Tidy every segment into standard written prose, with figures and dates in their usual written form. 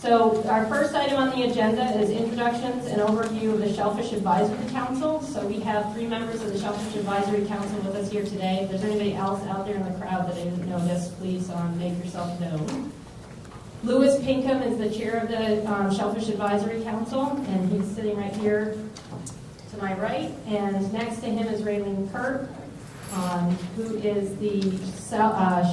So our first item on the agenda is introductions and overview of the Shellfish Advisory Council. So we have 3 members of the Shellfish Advisory Council with us here today. If there's anybody else out there in the crowd that didn't know this, please make yourself known. Louis Pinkham is the chair of the Shellfish Advisory Council, and he's sitting right here to my right. And next to him is Raylene Kirk, who is the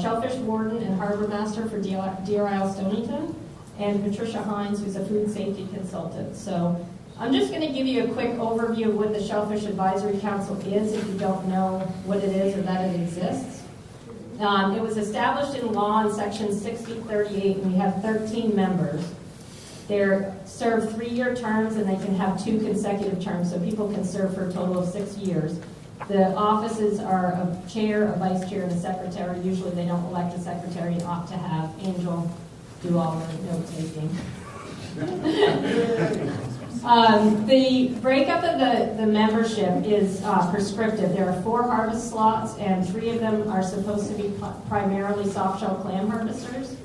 Shellfish Warden and Harbor Master for Deer Isle Stonington, and Patricia Hines, who's a food safety consultant. So I'm just going to give you a quick overview of what the Shellfish Advisory Council is if you don't know what it is or that it exists. It was established in law in section 6038, and we have 13 members. They serve 3-year terms, and they can have 2 consecutive terms, so people can serve for a total of 6 years. The offices are a chair, a vice chair, and a secretary. Usually they don't elect a secretary and opt to have Angel do all the note taking. The breakup of the membership is prescriptive. There are 4 harvest slots, and 3 of them are supposed to be primarily softshell clam harvesters.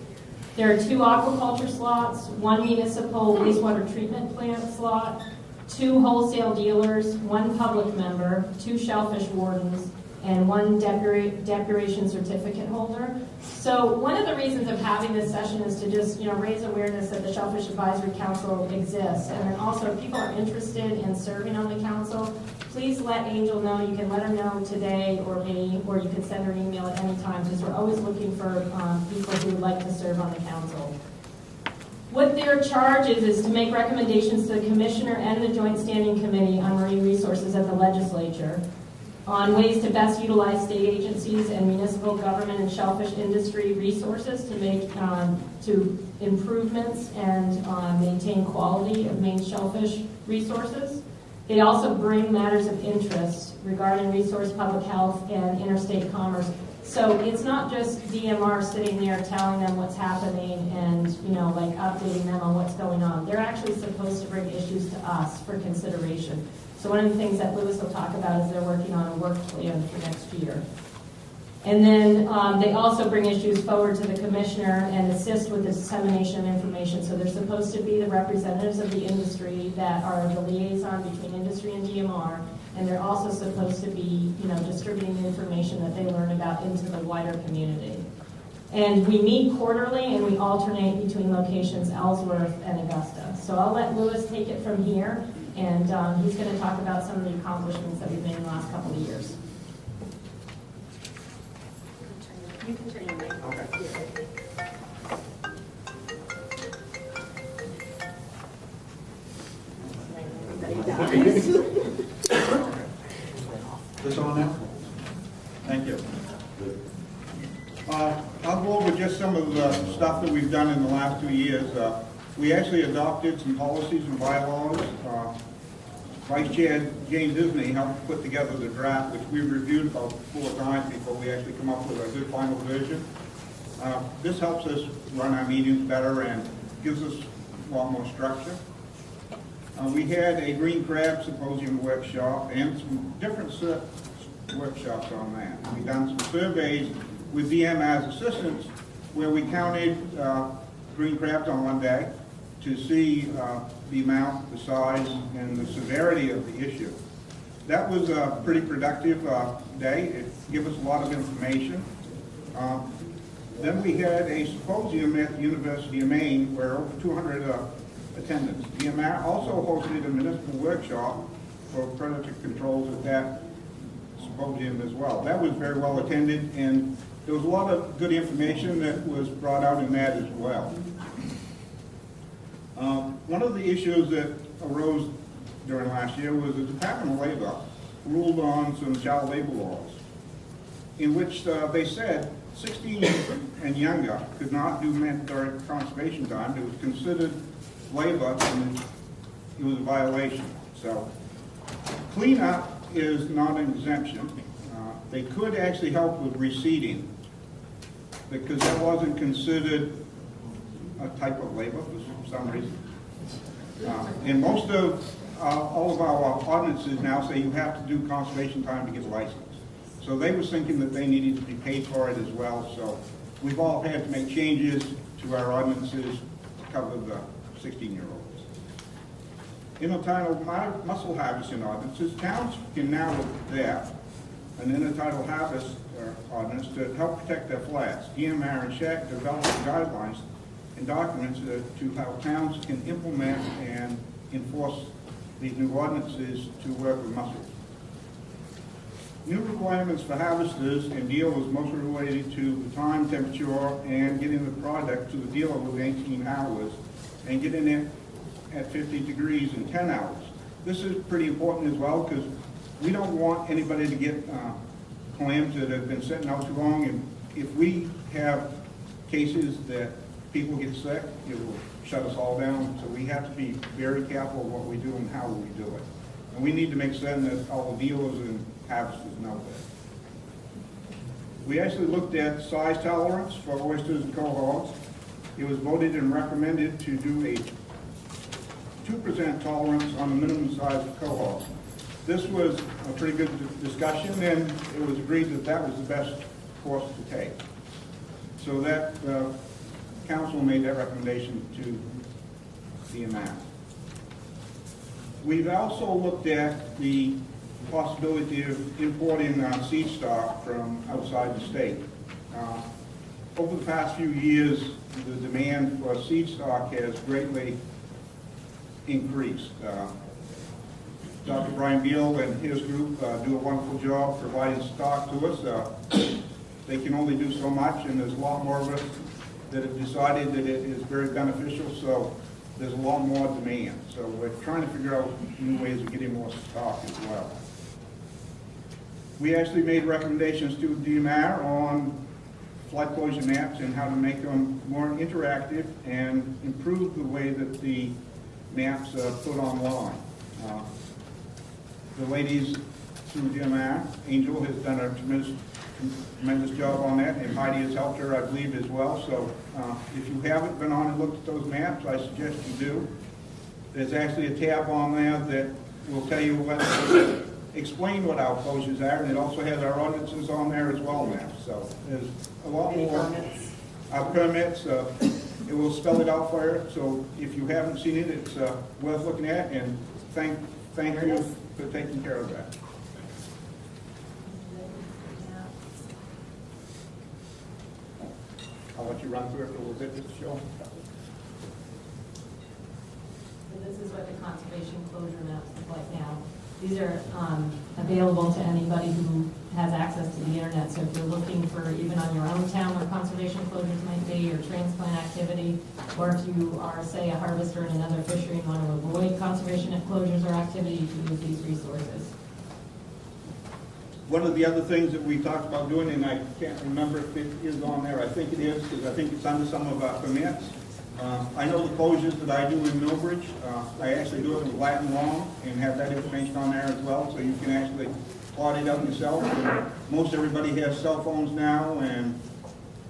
There are 2 aquaculture slots, 1 municipal wastewater treatment plant slot, 2 wholesale dealers, 1 public member, 2 shellfish wardens, and 1 depuration certificate holder. So one of the reasons of having this session is to just raise awareness that the Shellfish Advisory Council exists. And then also if people are interested in serving on the council, please let Angel know. You can let her know today or me, or you can send her an email at any time, because we're always looking for people who would like to serve on the council. What their charge is to make recommendations to the Commissioner and the Joint Standing Committee on Marine Resources at the Legislature on ways to best utilize state agencies and municipal government and shellfish industry resources to make to improvements and maintain quality of Maine shellfish resources. They also bring matters of interest regarding resource public health and interstate commerce. So it's not just DMR sitting there telling them what's happening and updating them on what's going on. They're actually supposed to bring issues to us for consideration. So one of the things that Louis will talk about is they're working on a work plan for next year. And then they also bring issues forward to the commissioner and assist with the dissemination of information. So they're supposed to be the representatives of the industry that are the liaison between industry and DMR. And they're also supposed to be, distributing the information that they learn about into the wider community. And we meet quarterly, and we alternate between locations Ellsworth and Augusta. So I'll let Louis take it from here, and he's going to talk about some of the accomplishments that we've made in the last couple of years. You can turn your mic. Okay. This on now? Thank you. I'll go over just some of the stuff that we've done in the last 2 years. We actually adopted some policies and bylaws. Vice Chair Jane Disney helped put together the draft, which we reviewed about 4 times before we actually come up with a good final version. This helps us run our meetings better and gives us a lot more structure. We had a green crab symposium workshop and some different workshops on that. We've done some surveys with DMR's assistants where we counted green crabs on one day to see the amount, the size, and the severity of the issue. That was a pretty productive day. It gave us a lot of information. Then we had a symposium at the University of Maine where over 200 attendants. DMR also hosted a municipal workshop for predator controls at that symposium as well. That was very well attended, and there was a lot of good information that was brought out in that as well. One of the issues that arose during last year was the Department of Labor ruled on some child labor laws in which they said 16 and younger could not do mandatory conservation time. It was considered labor and it was a violation. So cleanup is not an exemption. They could actually help with reseeding because that wasn't considered a type of labor for some reason. And most of all of our ordinances now say you have to do conservation time to get a license. So they were thinking that they needed to be paid for it as well. So we've all had to make changes to our ordinances to cover the 16-year-olds. Intertidal mussel harvesting ordinances. Towns can now adapt an intertidal harvest ordinance to help protect their flats. DMR and SHAC developed guidelines and documents to how towns can implement and enforce these new ordinances to work with mussels. New requirements for harvesters and dealers mostly related to the time, temperature, and getting the product to the dealer within 18 hours and getting it at 50 degrees in 10 hours. This is pretty important as well because we don't want anybody to get clams that have been sitting out too long. And if we have cases that people get sick, it will shut us all down. So we have to be very careful of what we do and how we do it. And we need to make certain that all the dealers and harvesters know that. We actually looked at size tolerance for oysters and cohogs. It was voted and recommended to do a 2% tolerance on the minimum size of cohogs. This was a pretty good discussion, and it was agreed that that was the best course to take. So that council made that recommendation to DMR. We've also looked at the possibility of importing seed stock from outside the state. Over the past few years, the demand for seed stock has greatly increased. Dr. Brian Beal and his group do a wonderful job providing stock to us. They can only do so much, and there's a lot more of us that have decided that it is very beneficial, so there's a lot more demand. So we're trying to figure out new ways of getting more stock as well. We actually made recommendations to DMR on flood closure maps and how to make them more interactive and improve the way that the maps are put online. The ladies through DMR, Angel has done a tremendous job on that, and Heidi has helped her, I believe, as well. So if you haven't been on and looked at those maps, I suggest you do. There's actually a tab on there that will tell you explain what our closures are, and it also has our ordinances on there as well now. So there's a lot more. Permits? Our permits, it will spell it out for you. So if you haven't seen it, it's worth looking at, and thank you for taking care of that. I'll let you run through it a little bit, just to show. So this is what the conservation closure maps look like now. These are available to anybody who has access to the internet. So if you're looking for, even on your own town, where conservation closures might be, or transplant activity, or if you are, say, a harvester in another fishery and want to avoid conservation closures or activity, you can use these resources. One of the other things that we talked about doing, and I can't remember if it is on there, I think it is, because I think it's under some of our permits. I know the closures that I do in Millbridge, I actually do it in Latin long and have that information on there as well, so you can actually plot it out yourself. And most everybody has cell phones now, and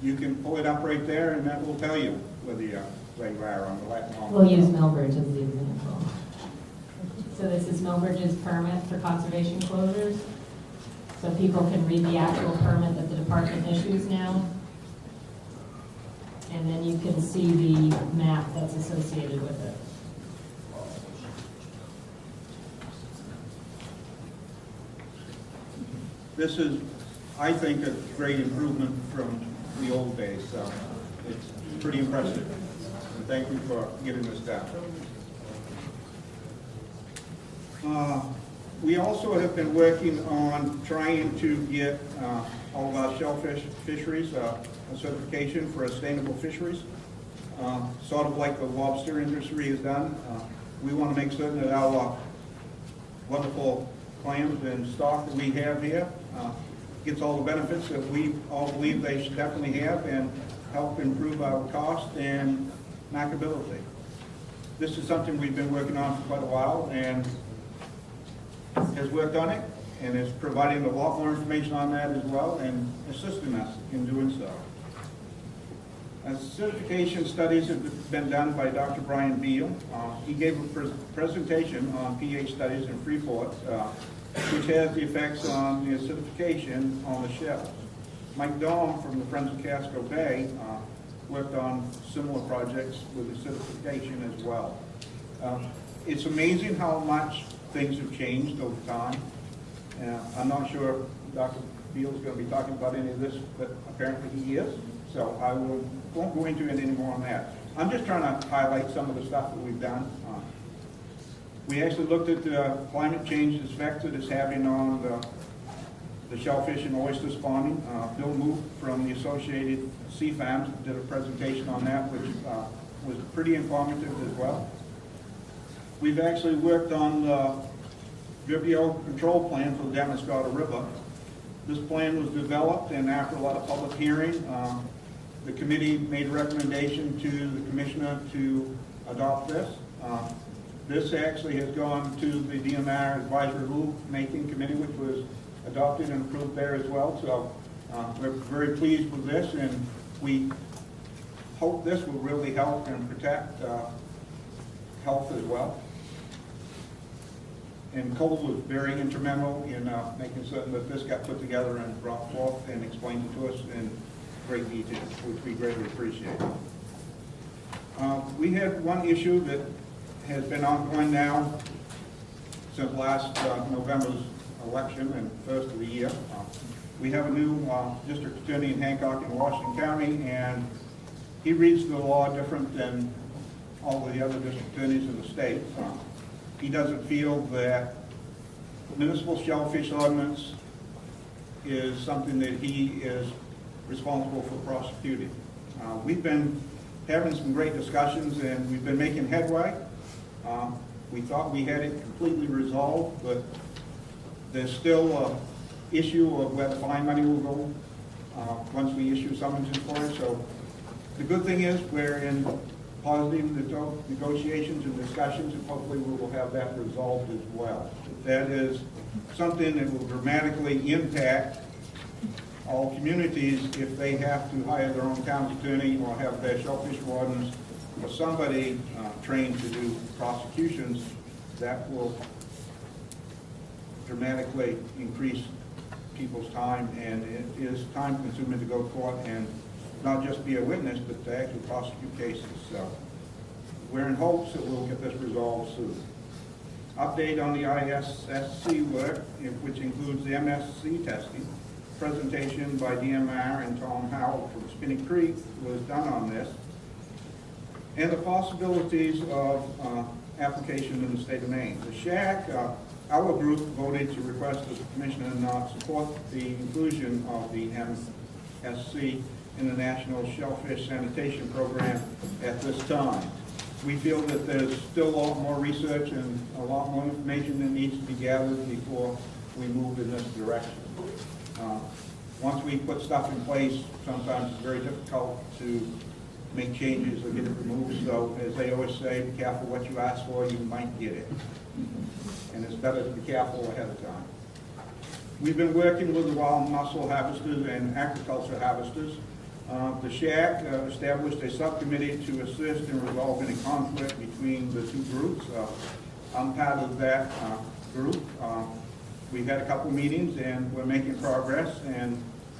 you can pull it up right there, and that will tell you where you are on the Latin long. We'll use Millbridge as the example. So this is Millbridge's permit for conservation closures. So people can read the actual permit that the department issues now. And then you can see the map that's associated with it. This is, I think, a great improvement from the old days, so it's pretty impressive. And thank you for getting this done. We also have been working on trying to get all of our shellfish fisheries a certification for sustainable fisheries, sort of like the lobster industry has done. We want to make certain that our wonderful clams and stock that we have here gets all the benefits that we all believe they should definitely have and help improve our cost and marketability. This is something we've been working on for quite a while and has worked on it and is providing a lot more information on that as well and assisting us in doing so. Certification studies have been done by Dr. Brian Beal. He gave a presentation on pH studies in Freeport, which has the effects on the acidification on the shells. Mike Dahm from the Friends of Casco Bay worked on similar projects with acidification as well. It's amazing how much things have changed over time. I'm not sure Dr. Beal's going to be talking about any of this, but apparently he is. So I won't go into it anymore on that. I'm just trying to highlight some of the stuff that we've done. We actually looked at the climate change effects that it's having on the shellfish and oyster spawning. Bill Moot from the Associated Sea Farms did a presentation on that, which was pretty informative as well. We've actually worked on the Vibrio control plan for the Damariscotta River. This plan was developed, and after a lot of public hearing, the committee made a recommendation to the commissioner to adopt this. This actually has gone to the DMR Advisory Rule-Making Committee, which was adopted and approved there as well. So we're very pleased with this, and we hope this will really help and protect health as well. And Cole was very instrumental in making certain that this got put together and brought forth and explained it to us in great detail, which we greatly appreciate. We had one issue that has been ongoing now since last November's election and first of the year. We have a new district attorney in Hancock in Washington County, and he reads the law different than all of the other district attorneys in the state. He doesn't feel that municipal shellfish ordinance is something that he is responsible for prosecuting. We've been having some great discussions, and we've been making headway. We thought we had it completely resolved, but there's still an issue of where the fine money will go once we issue summonses for it. So the good thing is we're in positive negotiations and discussions, and hopefully we will have that resolved as well. That is something that will dramatically impact all communities if they have to hire their own town attorney or have their shellfish wardens or somebody trained to do prosecutions. That will dramatically increase people's time, and it is time consuming to go to court and not just be a witness, but to actually prosecute cases. So we're in hopes that we'll get this resolved soon. Update on the ISSC work, which includes the MSC testing. Presentation by DMR and Tom Howell from Spinning Creek was done on this, and the possibilities of application in the state of Maine. The SHAC, our group voted to request that the commissioner not support the inclusion of the MSC in the National Shellfish Sanitation Program at this time. We feel that there's still a lot more research and a lot more information that needs to be gathered before we move in this direction. Once we put stuff in place, sometimes it's very difficult to make changes or get it removed. So as they always say, be careful what you ask for, you might get it. And it's better to be careful ahead of time. We've been working with the wild mussel harvesters and agriculture harvesters. The SHAC established a subcommittee to assist in resolving a conflict between the two groups. I'm part of that group. We've had a couple meetings and we're making progress, and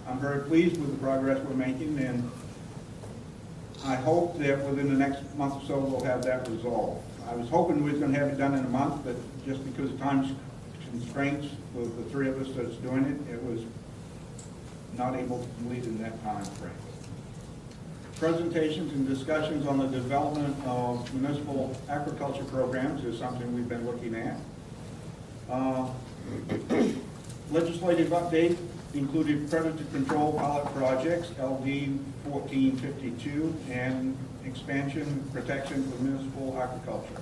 I'm very pleased with the progress we're making, and I hope that within the next month or so we'll have that resolved. I was hoping we were going to have it done in a month, but just because of time constraints with the three of us that's doing it, it was not able to complete in that time frame. Presentations and discussions on the development of municipal agriculture programs is something we've been looking at. Legislative update included predator control pilot projects, LD 1452, and expansion protection for municipal agriculture.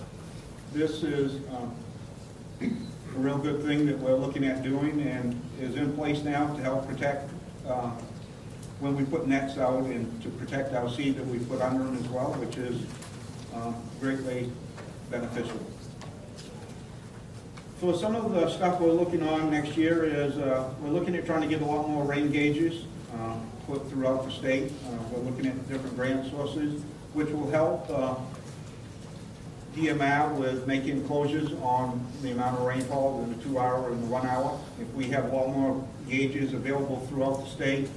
This is a real good thing that we're looking at doing and is in place now to help protect when we put nets out and to protect our seed that we put under them as well, which is greatly beneficial. So some of the stuff we're looking on next year is we're looking at trying to get a lot more rain gauges put throughout the state. We're looking at different grant sources, which will help DMR with making closures on the amount of rainfall in the 2 hour and the 1 hour. If we have a lot more gauges available throughout the state,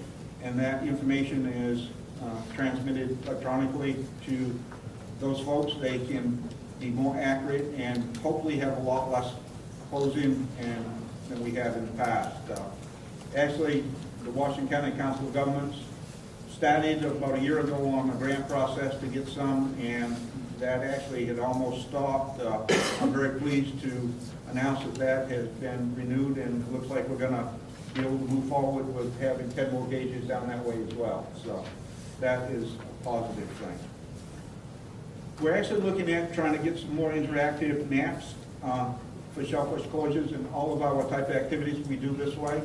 and that information is transmitted electronically to those folks. They can be more accurate and hopefully have a lot less closing than we had in the past. Actually, the Washington County Council of Governments started about a year ago on a grant process to get some, and that actually had almost stopped. I'm very pleased to announce that has been renewed, and it looks like we're going to be able to move forward with having 10 more gauges down that way as well. So that is a positive thing. We're actually looking at trying to get some more interactive maps for shellfish closures and all of our type of activities we do this way.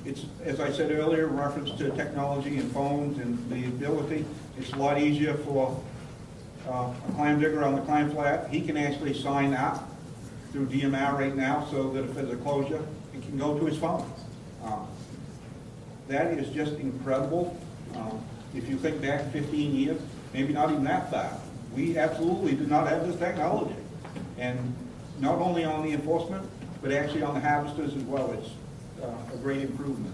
It's, as I said earlier, in reference to technology and phones and the ability, it's a lot easier for a clam digger on the clam flat. He can actually sign up through DMR right now so that if there's a closure, it can go to his phone. That is just incredible. If you think back 15 years, maybe not even that far, we absolutely did not have this technology. And not only on the enforcement, but actually on the harvesters as well. It's a great improvement.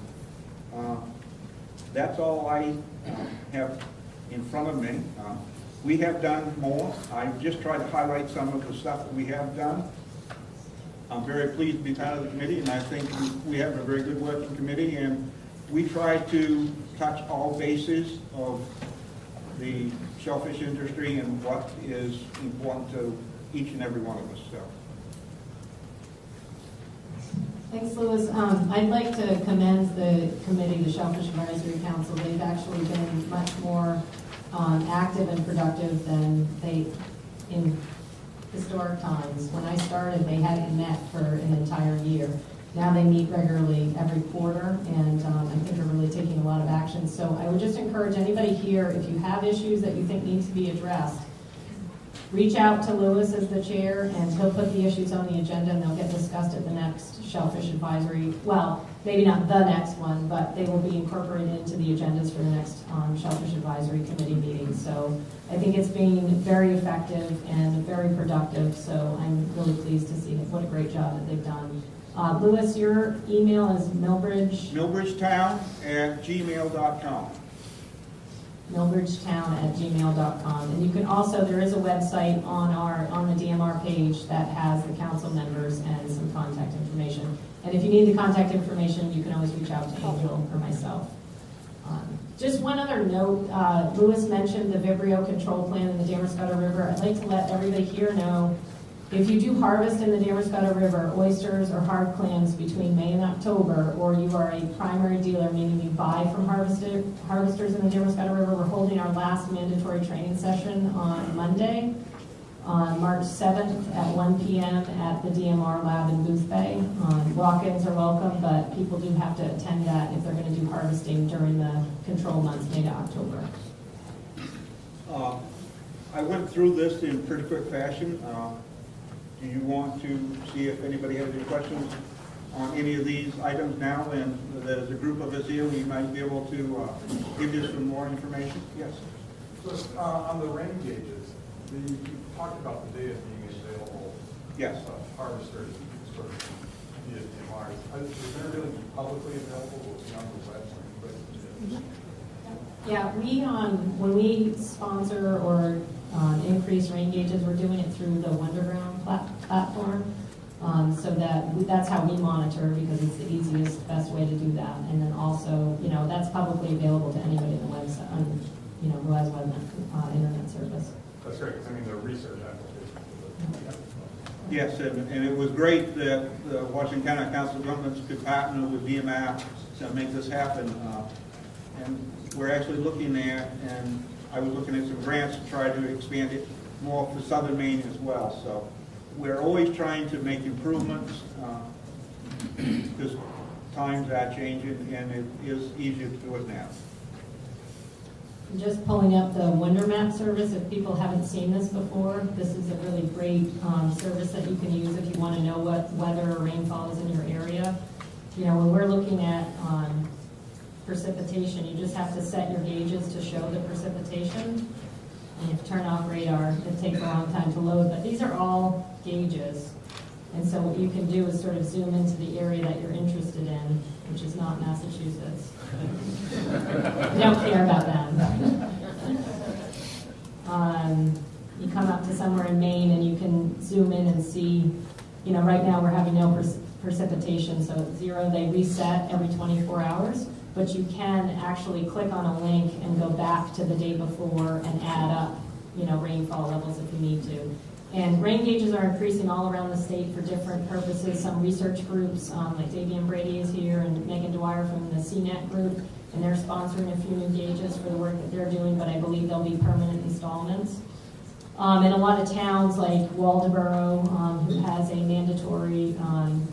That's all I have in front of me. We have done more. I just tried to highlight some of the stuff that we have done. I'm very pleased to be part of the committee, and I think we have a very good working committee, and we try to touch all bases of the shellfish industry and what is important to each and every one of us. So. Thanks, Louis. I'd like to commend the committee, the Shellfish Advisory Council. They've actually been much more active and productive than they in historic times. When I started, they hadn't met for an entire year. Now they meet regularly every quarter, and I think are really taking a lot of action. So I would just encourage anybody here, if you have issues that you think need to be addressed, reach out to Louis as the chair, and he'll put the issues on the agenda, and they'll get discussed at the next Shellfish Advisory. Well, maybe not the next one, but they will be incorporated into the agendas for the next Shellfish Advisory Committee meeting. So I think it's been very effective and very productive. So I'm really pleased to see what a great job that they've done. Louis, your email is millbridgetown@gmail.com. millbridgetown@gmail.com. And you can also, there is a website on the DMR page that has the council members and some contact information. And if you need the contact information, you can always reach out to Angel or myself. Just one other note, Louis mentioned the Vibrio control plan in the Damerscott River. I'd like to let everybody here know, if you do harvest in the Damerscott River, oysters or hard clams between May and October, or you are a primary dealer, meaning you buy from harvesters in the Damerscott River, we're holding our last mandatory training session on Monday, on March 7th at 1 p.m. at the DMR lab in Booth Bay. Walk-ins are welcome, but people do have to attend that if they're going to do harvesting during the control months, May to October. I went through this in pretty quick fashion. Do you want to see if anybody has any questions on any of these items now? And there's a group of us here, we might be able to give you some more information. Yes? So on the rain gauges, you talked about the data being available. Yes. Harvesters sort of via DMRs. Is there really publicly available? Will it be on the website? Yeah, when we sponsor or increase rain gauges, we're doing it through the Wonderground platform. So that's how we monitor, because it's the easiest, best way to do that. And then also, that's publicly available to anybody on the website, who has web internet service. That's great, because the research application. Yes, and it was great that the Washington County Council of Governments could partner with DMR to make this happen. And we're actually looking at, and I was looking at some grants to try to expand it more for southern Maine as well. So we're always trying to make improvements because times are changing, and it is easier to do it now. Just pulling up the Wonder Map service, if people haven't seen this before, this is a really great service that you can use if you want to know what weather or rainfall is in your area. When we're looking at precipitation, you just have to set your gauges to show the precipitation. And you turn off radar. It takes a long time to load, but these are all gauges. And so what you can do is sort of zoom into the area that you're interested in which is not Massachusetts. We don't care about them. You come up to somewhere in Maine and you can zoom in and see, right now we're having no precipitation, so it's 0. They reset every 24 hours, but you can actually click on a link and go back to the day before and add up, rainfall levels if you need to. And rain gauges are increasing all around the state for different purposes. Some research groups, like Davian Brady is here, and Megan Dwyer from the CNET group, and they're sponsoring a few new gauges for the work that they're doing, but I believe they'll be permanent installments. And a lot of towns like Waldoboro, who has a mandatory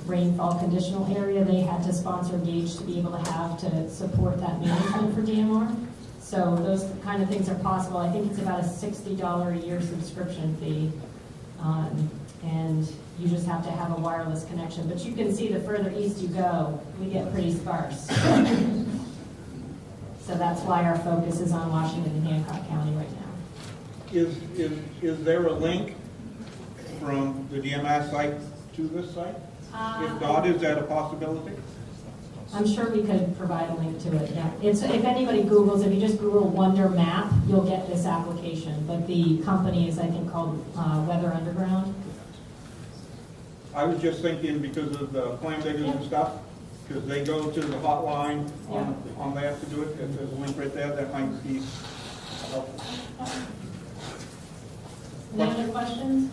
rainfall conditional area, they had to sponsor a gauge to be able to have to support that management for DMR. So those kind of things are possible. I think it's about a $60 a year subscription fee. And you just have to have a wireless connection. But you can see the further east you go, we get pretty sparse. So that's why our focus is on Washington and Hancock County right now. Is there a link from the DMR site to this site? If not, is that a possibility? I'm sure we could provide a link to it, yeah. If anybody Googles, if you just Google Wonder Map, you'll get this application. But the company is, I think, called Weather Underground. I was just thinking because of the plan diggers and stuff, because they go to the hotline on that to do it, if there's a link right there, that might be helpful. Any other questions?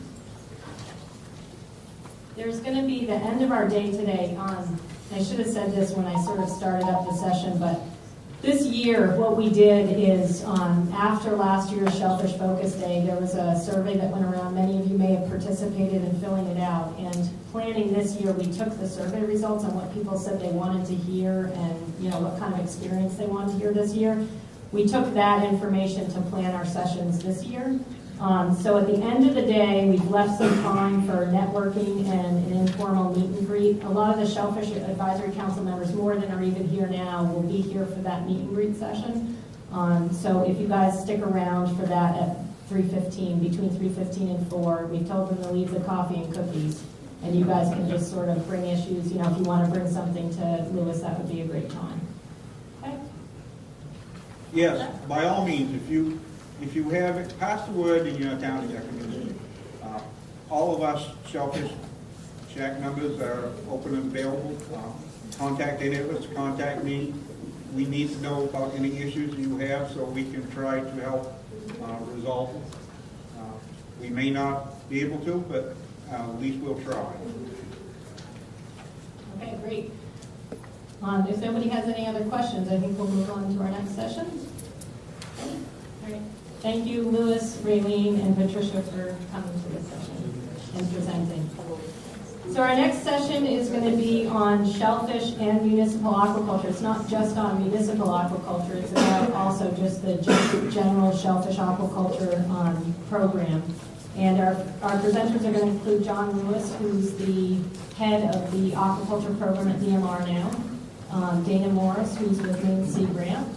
There's going to be the end of our day today on, I should have said this when I sort of started up the session, but this year what we did is after last year's Shellfish Focus Day, there was a survey that went around. Many of you may have participated in filling it out. And planning this year, we took the survey results on what people said they wanted to hear and what kind of experience they wanted to hear this year. We took that information to plan our sessions this year. So at the end of the day, we've left some time for networking and an informal meet and greet. A lot of the Shellfish Advisory Council members, more than are even here now, will be here for that meet and greet session. So if you guys stick around for that at 3:15, between 3:15 and 4, we've told them to leave the coffee and cookies. And you guys can just sort of bring issues. If you want to bring something to Lewis, that would be a great time. Okay? Yes, by all means, if you have it, pass the word in your town and your community. All of us Shellfish Shack members are open and available. Contact any of us, contact me. We need to know about any issues you have so we can try to help resolve them. We may not be able to, but at least we'll try. Okay, great. If nobody has any other questions, I think we'll move on to our next session. Okay. All right. Thank you, Lewis, Raylene, and Patricia for coming to this session and presenting. So our next session is going to be on shellfish and municipal aquaculture. It's not just on municipal aquaculture, it's about also just the general shellfish aquaculture program. And our presenters are going to include John Lewis, who's the head of the aquaculture program at DMR now, Dana Morris, who's with Maine Sea Grant,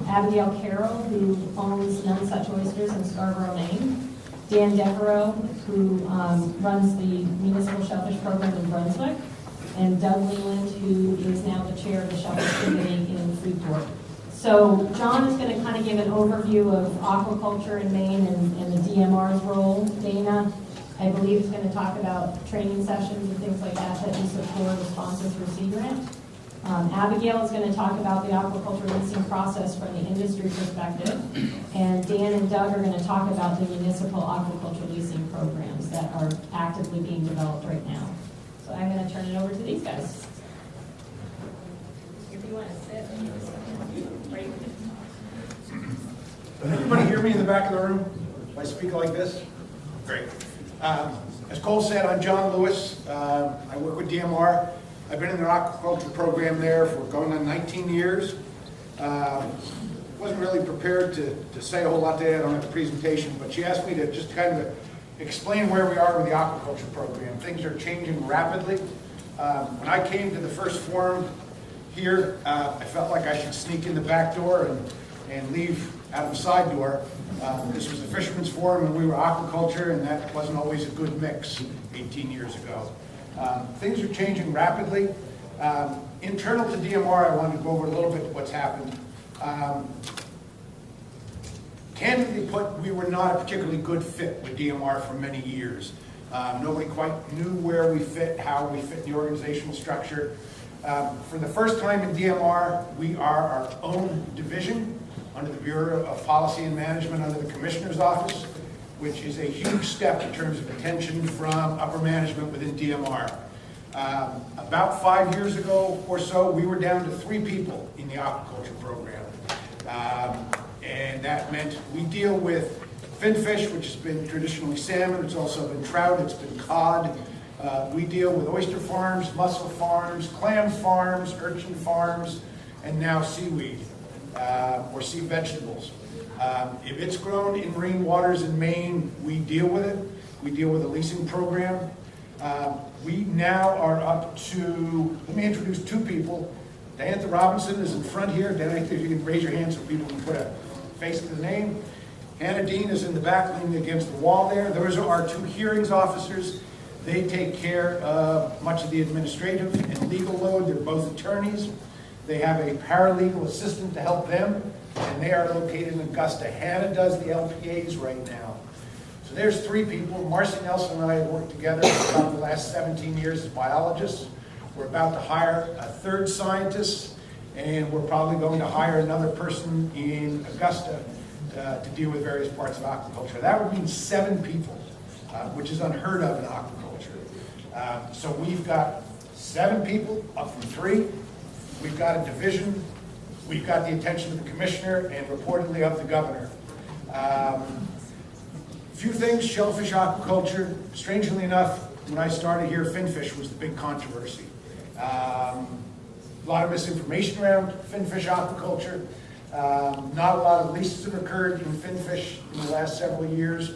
Abigail Carroll, who owns None Such Oysters in Scarborough, Maine, Dan Devereaux, who runs the Municipal Shellfish Program in Brunswick, and Doug Leland, who is now the chair of the Shellfish Committee in Freeport. So John is going to kind of give an overview of aquaculture in Maine and the DMR's role. Dana, I believe, is going to talk about training sessions and things like that that we support as sponsors for Sea Grant. Abigail is going to talk about the aquaculture leasing process from the industry perspective, and Dan and Doug are going to talk about the municipal aquaculture leasing programs that are actively being developed right now. So I'm going to turn it over to these guys. If you want to sit, right. Can everybody hear me in the back of the room? If I speak like this? Great. As Cole said, I'm John Lewis. I work with DMR. I've been in their aquaculture program there for going on 19 years. Wasn't really prepared to say a whole lot today. I don't have a presentation, but she asked me to just kind of explain where we are with the aquaculture program. Things are changing rapidly. When I came to the first forum here, I felt like I should sneak in the back door and leave out of the side door. This was the Fisherman's Forum and we were aquaculture, and that wasn't always a good mix 18 years ago. Things are changing rapidly. Internal to DMR, I wanted to go over a little bit what's happened. Candidly put, we were not a particularly good fit with DMR for many years. Nobody quite knew where we fit, how we fit in the organizational structure. For the first time in DMR, we are our own division under the Bureau of Policy and Management under the Commissioner's Office, which is a huge step in terms of attention from upper management within DMR. About 5 years ago or so, we were down to 3 people in the aquaculture program. And that meant we deal with finfish, which has been traditionally salmon, it's also been trout, it's been cod. We deal with oyster farms, mussel farms, clam farms, urchin farms, and now seaweed, or sea vegetables. If it's grown in marine waters in Maine, we deal with it. We deal with a leasing program. We now are up to, let me introduce 2 people. Diantha Robinson is in front here. Diantha, if you can raise your hand so people can put a face to the name. Hannah Dean is in the back leaning against the wall there. Those are our 2 hearings officers. They take care of much of the administrative and legal load. They're both attorneys. They have a paralegal assistant to help them, and they are located in Augusta. Hannah does the LPAs right now. So there's 3 people. Marcy Nelson and I have worked together for about the last 17 years as biologists. We're about to hire a 3rd scientist, and we're probably going to hire another person in Augusta to deal with various parts of aquaculture. That would mean 7 people, which is unheard of in aquaculture. So we've got 7 people, up from 3. We've got a division. We've got the attention of the commissioner and reportedly of the governor. Few things, shellfish aquaculture. Strangely enough, when I started here, finfish was the big controversy. A lot of misinformation around finfish aquaculture. Not a lot of leases have occurred in finfish in the last several years.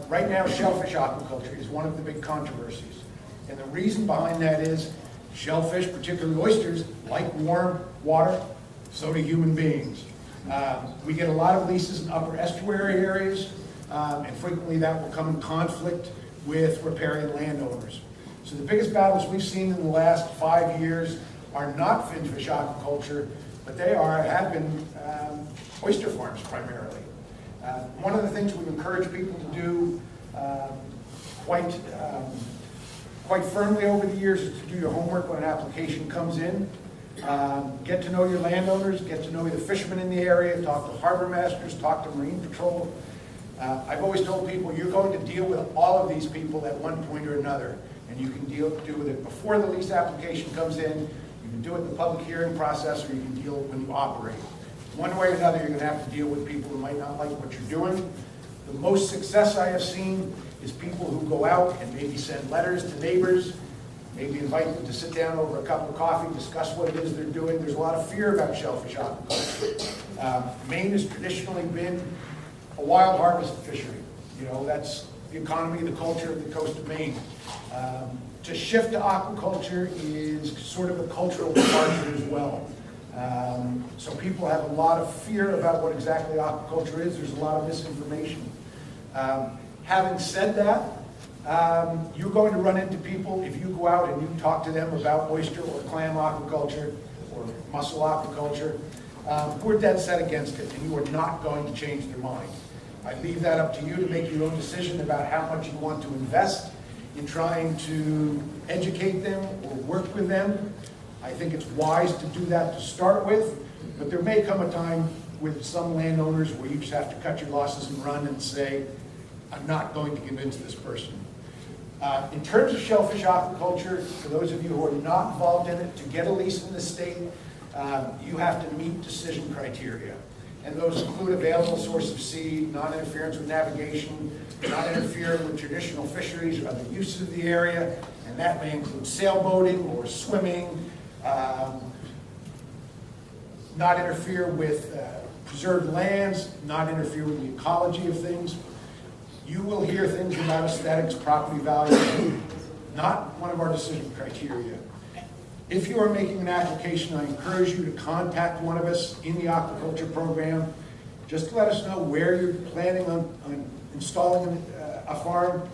Right now, shellfish aquaculture is one of the big controversies. And the reason behind that is shellfish, particularly oysters, like warm water, so do human beings. We get a lot of leases in upper estuary areas, and frequently that will come in conflict with riparian landowners. So the biggest battles we've seen in the last 5 years are not finfish aquaculture, but they have been oyster farms primarily. One of the things we've encouraged people to do quite firmly over the years is to do your homework when an application comes in. Get to know your landowners, get to know the fishermen in the area, talk to harbor masters, talk to Marine Patrol. I've always told people you're going to deal with all of these people at one point or another, and you can deal with it before the lease application comes in, you can do it in the public hearing process, or you can deal when you operate. One way or another, you're going to have to deal with people who might not like what you're doing. The most success I have seen is people who go out and maybe send letters to neighbors, maybe invite them to sit down over a cup of coffee, discuss what it is they're doing. There's a lot of fear about shellfish aquaculture. Maine has traditionally been a wild harvest fishery. You know, that's the economy, the culture of the coast of Maine. To shift to aquaculture is sort of a cultural departure as well. So people have a lot of fear about what exactly aquaculture is. There's a lot of misinformation. Having said that, you're going to run into people, if you go out and you talk to them about oyster or clam aquaculture or mussel aquaculture, who are dead set against it, and you are not going to change their mind. I leave that up to you to make your own decision about how much you want to invest in trying to educate them or work with them. I think it's wise to do that to start with, but there may come a time with some landowners where you just have to cut your losses and run and say, I'm not going to convince this person. In terms of shellfish aquaculture, for those of you who are not involved in it, to get a lease in the state, you have to meet decision criteria. And those include available source of seed, non-interference with navigation, not interfering with traditional fisheries or other uses of the area, and that may include sailboating or swimming, not interfere with preserved lands, not interfere with the ecology of things. You will hear things about aesthetics, property value, not one of our decision criteria. If you are making an application, I encourage you to contact one of us in the aquaculture program. Just to let us know where you're planning on installing a farm.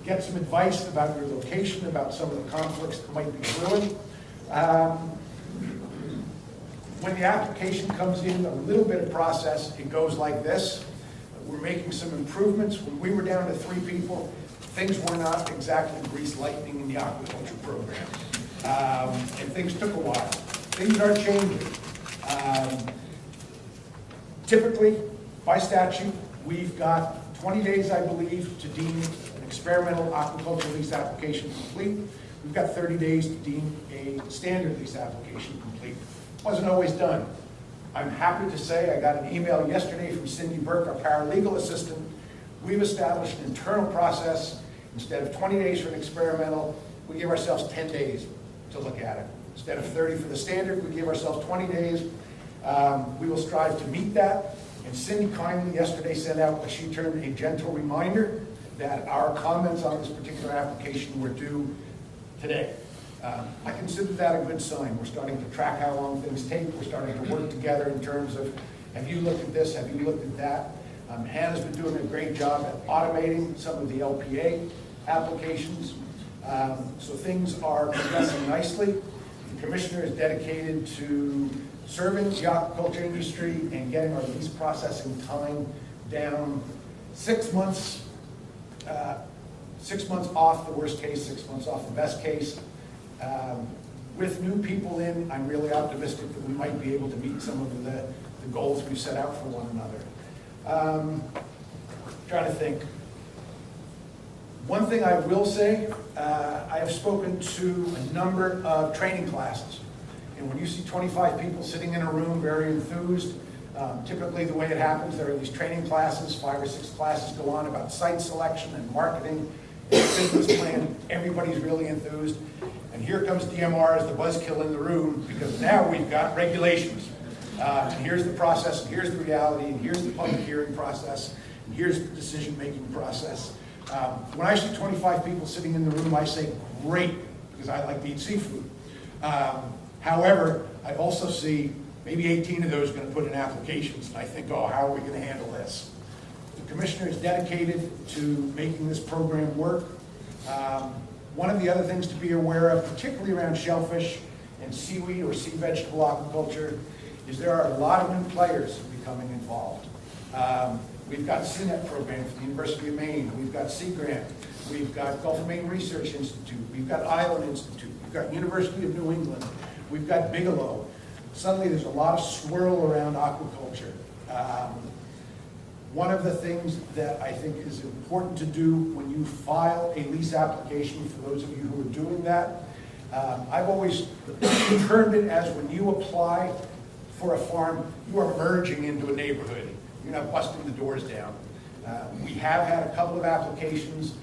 Get some advice about your location, about some of the conflicts that might be brewing. When the application comes in, a little bit of process, it goes like this. We're making some improvements. When we were down to 3 people, things were not exactly grease lightning in the aquaculture program. And things took a while. Things are changing. Typically, by statute, we've got 20 days, I believe, to deem an experimental aquaculture lease application complete. We've got 30 days to deem a standard lease application complete. Wasn't always done. I'm happy to say I got an email yesterday from Cindy Burke, our paralegal assistant. We've established an internal process. Instead of 20 days for an experimental, we give ourselves 10 days to look at it. Instead of 30 for the standard, we give ourselves 20 days. We will strive to meet that. And Cindy kindly yesterday sent out what she termed a gentle reminder that our comments on this particular application were due today. I consider that a good sign. We're starting to track how long things take. We're starting to work together in terms of, have you looked at this? Have you looked at that? Hannah's been doing a great job at automating some of the LPA applications. So things are progressing nicely. The commissioner is dedicated to serving the aquaculture industry and getting our lease processing time down 6 months, 6 months off the worst case, 6 months off the best case. With new people in, I'm really optimistic that we might be able to meet some of the goals we've set out for one another. Trying to think. One thing I will say, I have spoken to a number of training classes. And when you see 25 people sitting in a room very enthused, typically the way it happens, there are these training classes, 5 or 6 classes go on about site selection and marketing and business plan. Everybody's really enthused. And here comes DMR as the buzzkill in the room, because now we've got regulations. And here's the process, and here's the reality, and here's the public hearing process, and here's the decision-making process. When I see 25 people sitting in the room, I say, great, because I like to eat seafood. However, I also see maybe 18 of those are going to put in applications, and I think, oh, how are we going to handle this? The commissioner is dedicated to making this program work. One of the other things to be aware of, particularly around shellfish and seaweed or sea vegetable aquaculture, is there are a lot of new players becoming involved. We've got CNET program from the University of Maine. We've got Sea Grant. We've got Gulf of Maine Research Institute. We've got Island Institute. We've got University of New England. We've got Bigelow. Suddenly there's a lot of swirl around aquaculture. One of the things that I think is important to do when you file a lease application, for those of you who are doing that, I've always termed it as when you apply for a farm, you are merging into a neighborhood. You're not busting the doors down. We have had a couple of applications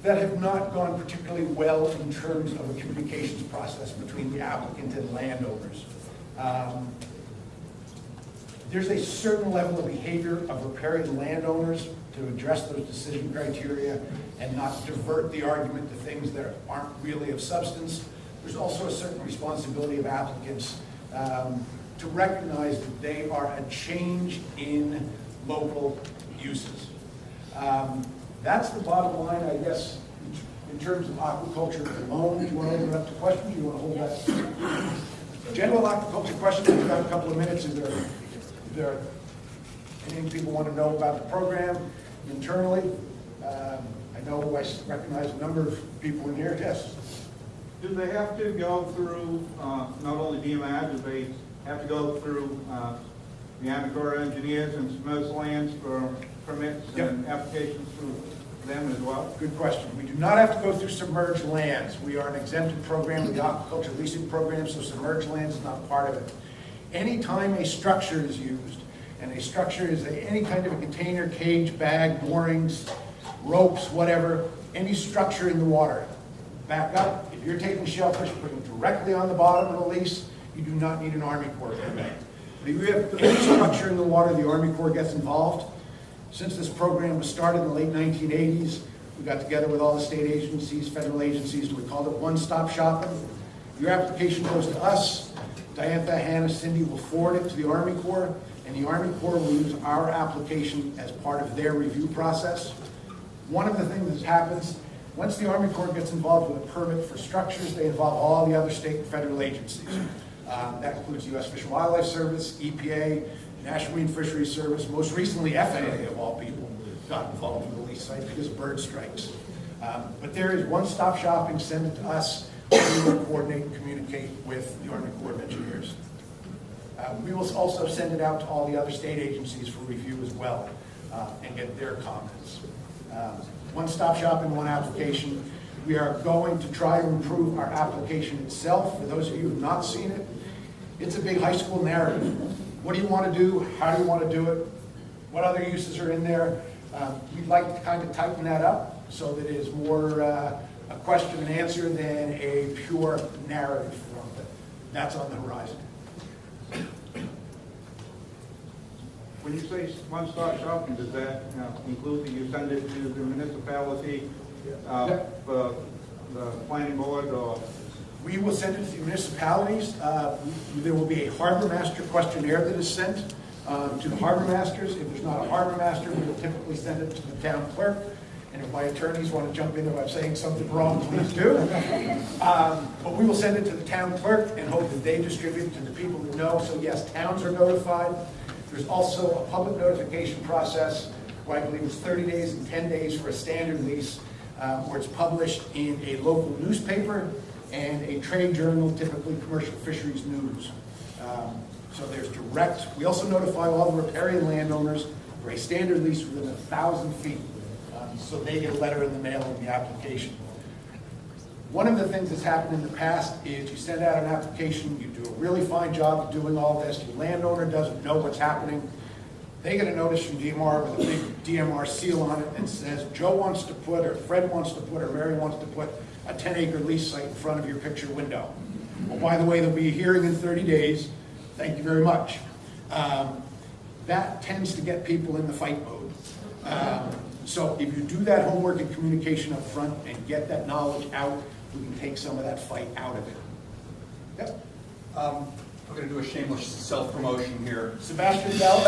that have not gone particularly well in terms of a communications process between the applicant and landowners. There's a certain level of behavior of riparian landowners to address those decision criteria and not divert the argument to things that aren't really of substance. There's also a certain responsibility of applicants to recognize that they are a change in local uses. That's the bottom line, I guess, in terms of aquaculture alone. Do you want to open it up to questions? Do you want to hold that? General aquaculture questions, we've got a couple of minutes. Is there anything people want to know about the program internally? I know I recognize a number of people in here. Yes? Do they have to go through, not only DMI, do they have to go through the Army Corps of Engineers and submerged lands for permits and applications through them as well? Good question. We do not have to go through submerged lands. We are an exempted program with the aquaculture leasing program, so submerged lands is not part of it. Anytime a structure is used, and a structure is any kind of a container, cage, bag, moorings, ropes, whatever, any structure in the water, back up. If you're taking shellfish, putting it directly on the bottom of the lease, you do not need an Army Corps permit. But if you have any structure in the water, the Army Corps gets involved. Since this program was started in the late 1980s, we got together with all the state agencies, federal agencies, and we called it one-stop shopping. Your application goes to us. Diantha, Hannah, Cindy will forward it to the Army Corps, and the Army Corps will use our application as part of their review process. One of the things that happens, Once the Army Corps gets involved with a permit for structures, they involve all the other state and federal agencies. That includes U.S. Fish and Wildlife Service, EPA, National Marine Fisheries Service, most recently FAA of all people got involved in the lease site because of bird strikes. But there is one-stop shopping, send it to us, we will coordinate and communicate with the Army Corps of Engineers. We will also send it out to all the other state agencies for review as well and get their comments. One-stop shopping, one application. We are going to try to improve our application itself. For those of you who have not seen it, it's a big high school narrative. What do you want to do? How do you want to do it? What other uses are in there? We'd like to kind of tighten that up so that it is more a question and answer than a pure narrative form. That's on the horizon. When you say one-stop shopping, does that include that you send it to the municipality for the planning board, or? We will send it to the municipalities. There will be a harbor master questionnaire that is sent to the harbor masters. If there's not a harbor master, we will typically send it to the town clerk. And if my attorneys want to jump in if I'm saying something wrong, please do. But we will send it to the town clerk and hope that they distribute it to the people that know. So yes, towns are notified. There's also a public notification process where I believe it's 30 days and 10 days for a standard lease, where it's published in a local newspaper and a trade journal, typically Commercial Fisheries News. So there's direct. We also notify all the riparian landowners for a standard lease within 1,000 feet. So they get a letter in the mail in the application. One of the things that's happened in the past is you send out an application, you do a really fine job of doing all this, your landowner doesn't know what's happening. They get a notice from DMR with a big DMR seal on it that says Joe wants to put, or Fred wants to put, or Mary wants to put a 10-acre lease site in front of your picture window. Well, by the way, there'll be a hearing in 30 days. Thank you very much. That tends to get people in the fight mode. So if you do that homework and communication up front and get that knowledge out, we can take some of that fight out of it. Yep. I'm going to do a shameless self-promotion here. Sebastian Bell.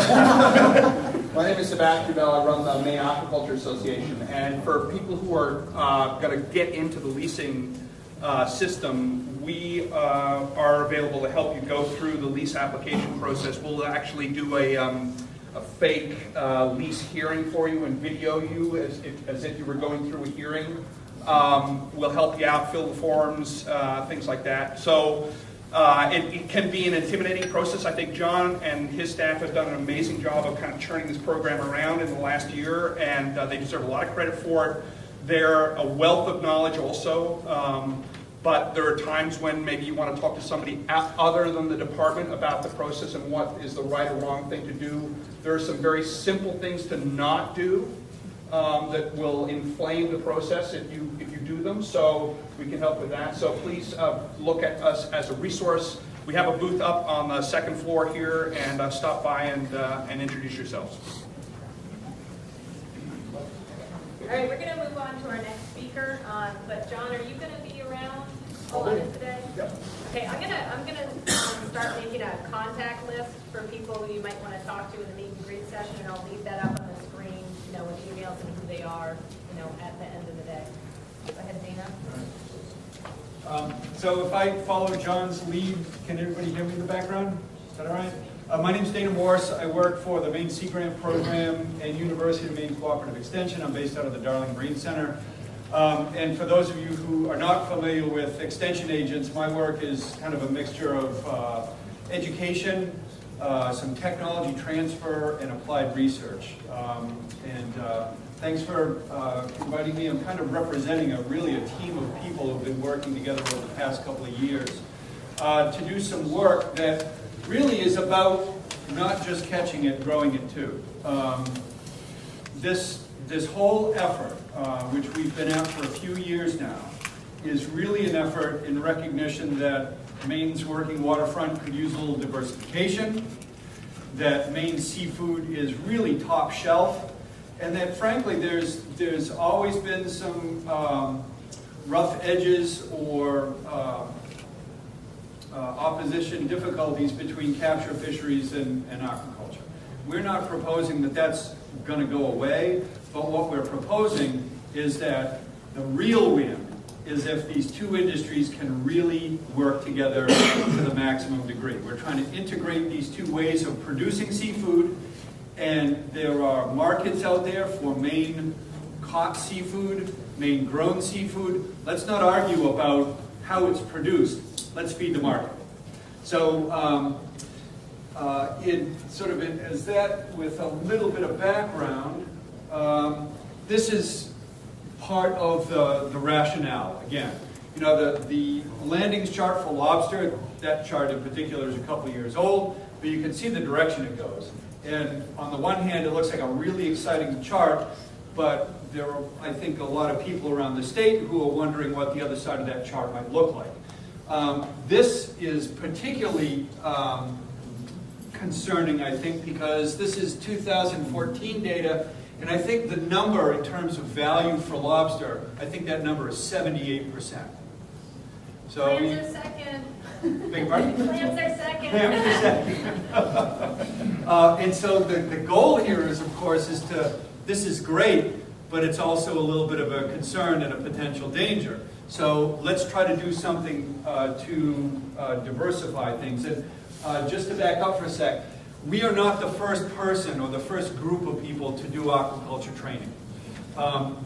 My name is Sebastian Bell. I run the Maine Aquaculture Association. And for people who are going to get into the leasing system, we are available to help you go through the lease application process. We'll actually do a fake lease hearing for you and video you as if you were going through a hearing. We'll help you out, fill the forms, things like that. So it can be an intimidating process. I think John and his staff have done an amazing job of kind of turning this program around in the last year, and they deserve a lot of credit for it. They're a wealth of knowledge also, but there are times when maybe you want to talk to somebody other than the department about the process and what is the right or wrong thing to do. There are some very simple things to not do that will inflame the process if you do them, so we can help with that. So please look at us as a resource. We have a booth up on the second floor here, and stop by and introduce yourselves. All right, we're going to move on to our next speaker. But John, are you going to be around all of it today? Yep. Okay, I'm gonna start making a contact list for people who you might want to talk to in the meet and greet session, and I'll leave that up on the screen, with emails and who they are, at the end of the day. Go ahead, Dana. So if I follow John's lead, can everybody hear me in the background? Is that all right? My name is Dana Morse. I work for the Maine Sea Grant Program and University of Maine Cooperative Extension. I'm based out of the Darling Marine Center. And for those of you who are not familiar with extension agents, my work is kind of a mixture of education, some technology transfer, and applied research. Thanks for inviting me. I'm kind of representing really a team of people who have been working together over the past couple of years to do some work that really is about not just catching it, growing it too. This whole effort, which we've been at for a few years now, is really an effort in recognition that Maine's working waterfront could use a little diversification, that Maine seafood is really top shelf, and that frankly there's always been some rough edges or opposition difficulties between capture fisheries and aquaculture. We're not proposing that that's going to go away, but what we're proposing is that The real win is if these two industries can really work together to the maximum degree. We're trying to integrate these two ways of producing seafood, and there are markets out there for Maine caught seafood, Maine grown seafood. Let's not argue about how it's produced. Let's feed the market. So as that with a little bit of background, this is part of the rationale. Again, you know, the landings chart for lobster, that chart in particular is a couple of years old, but you can see the direction it goes. And on the one hand, it looks like a really exciting chart, but there are, I think, a lot of people around the state who are wondering what the other side of that chart might look like. This is particularly concerning, I think, because this is 2014 data, and I think the number in terms of value for lobster, I think that number is 78%. So Clams are second. beg your pardon? Clams are second. Clams are second. And so the goal here is, of course, this is great, but it's also a little bit of a concern and a potential danger. So let's try to do something to diversify things. And just to back up for a sec, we are not the first person or the first group of people to do aquaculture training.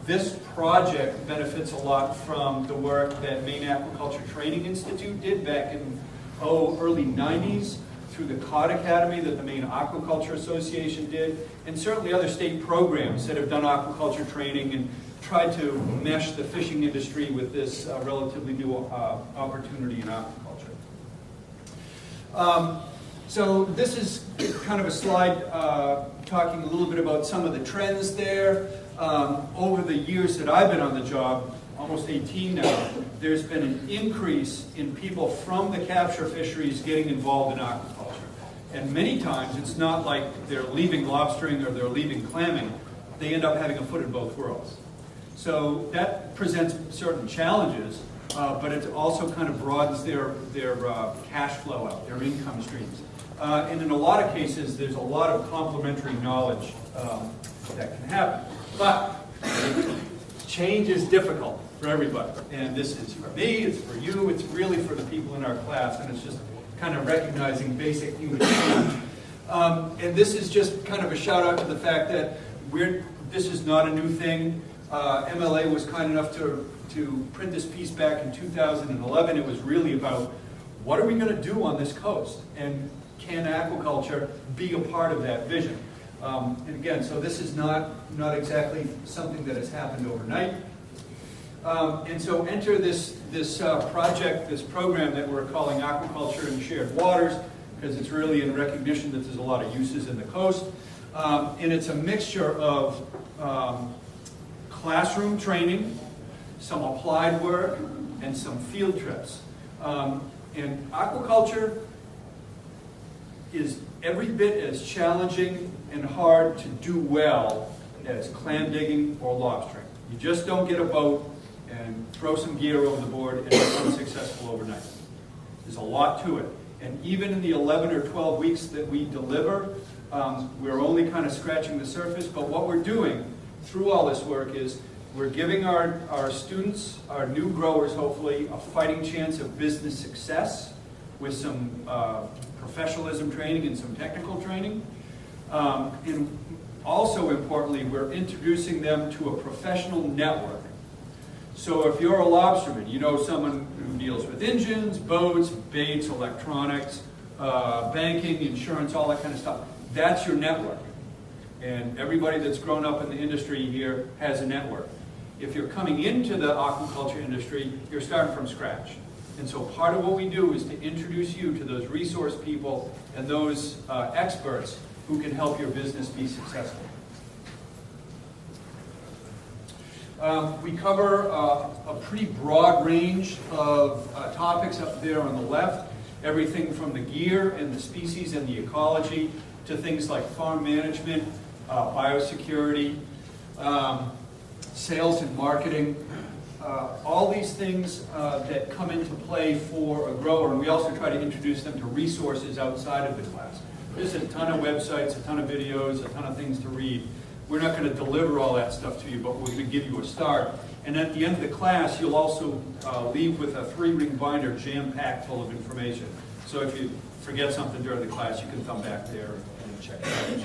This project benefits a lot from the work that Maine Aquaculture Training Institute did back in early 90s, through the Cod Academy that the Maine Aquaculture Association did, and certainly other state programs that have done aquaculture training and tried to mesh the fishing industry with this relatively new opportunity in aquaculture. So this is kind of a slide talking a little bit about some of the trends there. Over the years that I've been on the job, almost 18 now, there's been an increase in people from the capture fisheries getting involved in aquaculture. And many times it's not like they're leaving lobstering or they're leaving clamming. They end up having a foot in both worlds. So that presents certain challenges, but it also kind of broadens their cash flow out, their income streams. And in a lot of cases, there's a lot of complementary knowledge that can happen. But change is difficult for everybody. And this is for me, it's for you, it's really for the people in our class, and it's just kind of recognizing basic human change. And this is just kind of a shout out to the fact that this is not a new thing. MLA was kind enough to print this piece back in 2011. It was really about what are we going to do on this coast? And can aquaculture be a part of that vision? And again, so this is not exactly something that has happened overnight. And so enter this project, this program that we're calling Aquaculture in Shared Waters, because it's really in recognition that there's a lot of uses in the coast. And it's a mixture of classroom training, some applied work, and some field trips. And aquaculture is every bit as challenging and hard to do well as clam digging or lobstering. You just don't get a boat and throw some gear over the board and become successful overnight. There's a lot to it. And even in the 11 or 12 weeks that we deliver, we're only kind of scratching the surface. But what we're doing through all this work is we're giving our students, our new growers hopefully, a fighting chance of business success with some professionalism training and some technical training. And also importantly, we're introducing them to a professional network. So if you're a lobsterman, you know someone who deals with engines, boats, baits, electronics, banking, insurance, all that kind of stuff. That's your network. And everybody that's grown up in the industry here has a network. If you're coming into the aquaculture industry, you're starting from scratch. And so part of what we do is to introduce you to those resource people and those experts who can help your business be successful. We cover a pretty broad range of topics up there on the left, everything from the gear and the species and the ecology to things like farm management, biosecurity, sales and marketing, all these things that come into play for a grower. And we also try to introduce them to resources outside of the class. There's a ton of websites, a ton of videos, a ton of things to read We're not going to deliver all that stuff to you, but we're going to give you a start. And at the end of the class, you'll also leave with a 3-ring binder jam-packed full of information. So if you forget something during the class, you can come back there and check it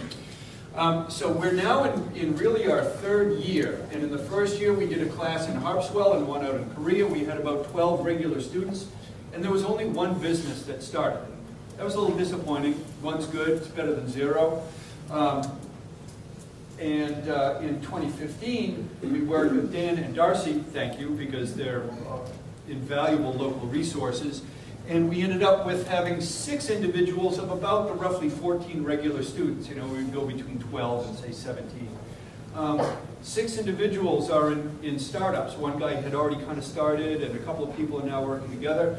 out. So we're now in really our 3rd year. And in the first year, we did a class in Harpswell and one out in Korea. We had about 12 regular students, and there was only one business that started. That was a little disappointing. One's good, it's better than 0. And in 2015, we worked with Dan and Darcy, thank you, because they're invaluable local resources. And we ended up with having 6 individuals of about the roughly 14 regular students. You know, we go between 12 and say 17. 6 individuals are in startups. One guy had already kind of started, and a couple of people are now working together.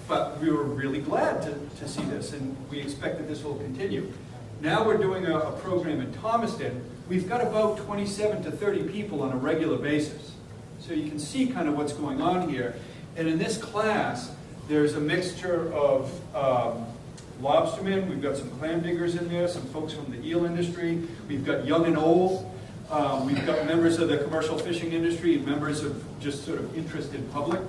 But we were really glad to see this, and we expect that this will continue. Now we're doing a program in Thomaston. We've got about 27 to 30 people on a regular basis. So you can see kind of what's going on here. And in this class, there's a mixture of lobstermen. We've got some clam diggers in there, some folks from the eel industry. We've got young and old. We've got members of the commercial fishing industry and members of just sort of interested public.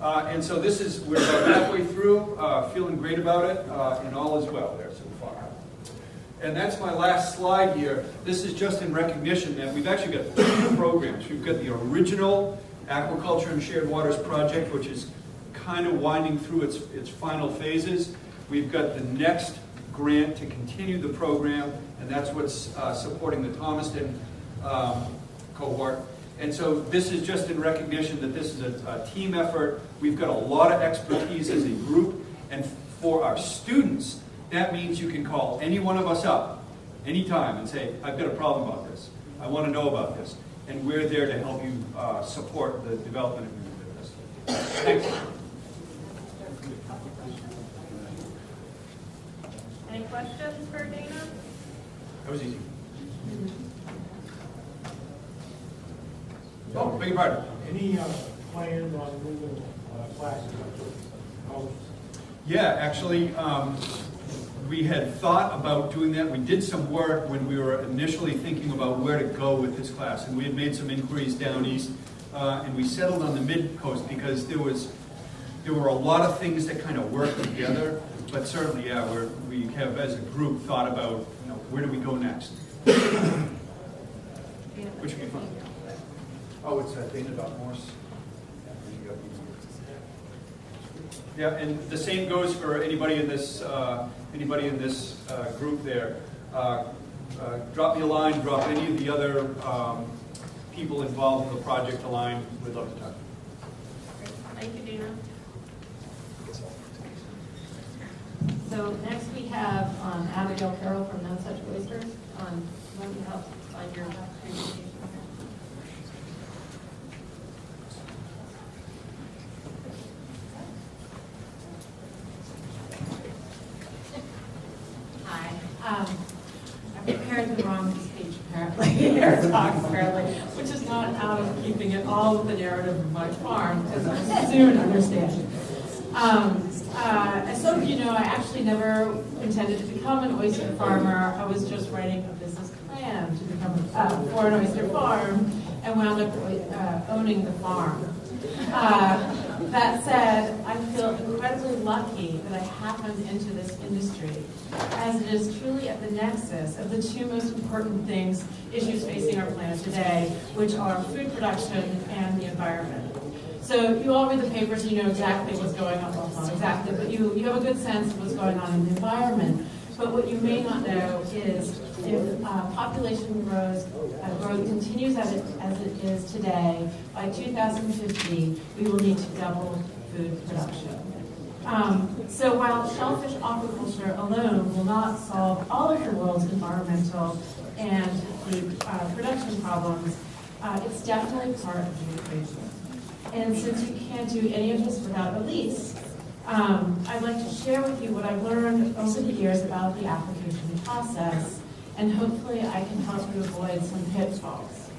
And so we're about halfway through, feeling great about it, and all is well there so far. And that's my last slide here. This is just in recognition that we've actually got 3 programs. We've got the original Aquaculture and Shared Waters project, which is kind of winding through its final phases. We've got the next grant to continue the program, and that's what's supporting the Thomaston cohort. And so this is just in recognition that this is a team effort. We've got a lot of expertise as a group, and for our students, that means you can call any one of us up anytime and say, I've got a problem about this. I want to know about this. And we're there to help you support the development of your business. Thanks. Any questions for Dana? That was easy. Oh, beg your pardon. Any plan on moving classes up to college? Yeah, actually, we had thought about doing that. We did some work when we were initially thinking about where to go with this class, and we had made some inquiries down east, and we settled on the mid-coast because there were a lot of things that kind of worked together. But certainly, yeah, we have as a group thought about, where do we go next? Which would be fun. Oh, it's Dana.Morse. Yeah, and the same goes for anybody in this group there. Drop me a line, drop any of the other people involved in the project a line. We'd love to talk. Great. Thank you, Dana. So next we have Abigail Carroll from No Such Oysters. Let me help find your presentation. Hi. I've prepared the wrong page apparently, here talks apparently, which is not out of keeping at all with the narrative of my farm, because I soon understand. As some of you know, I actually never intended to become an oyster farmer. I was just writing a business plan to become for an oyster farm, and wound up owning the farm. That said, I feel incredibly lucky that I happened into this industry, as it is truly at the nexus of the 2 most important issues facing our planet today, which are food production and the environment. So you all read the papers and you know exactly what's going on. Well, not exactly, but you have a good sense of what's going on in the environment. But what you may not know is if population growth continues as it is today, by 2050, we will need to double food production. So while shellfish aquaculture alone will not solve all of the world's environmental and food production problems, it's definitely part of the equation. And since you can't do any of this without a lease, I'd like to share with you what I've learned over the years about the application process, and hopefully I can help you avoid some pitfalls.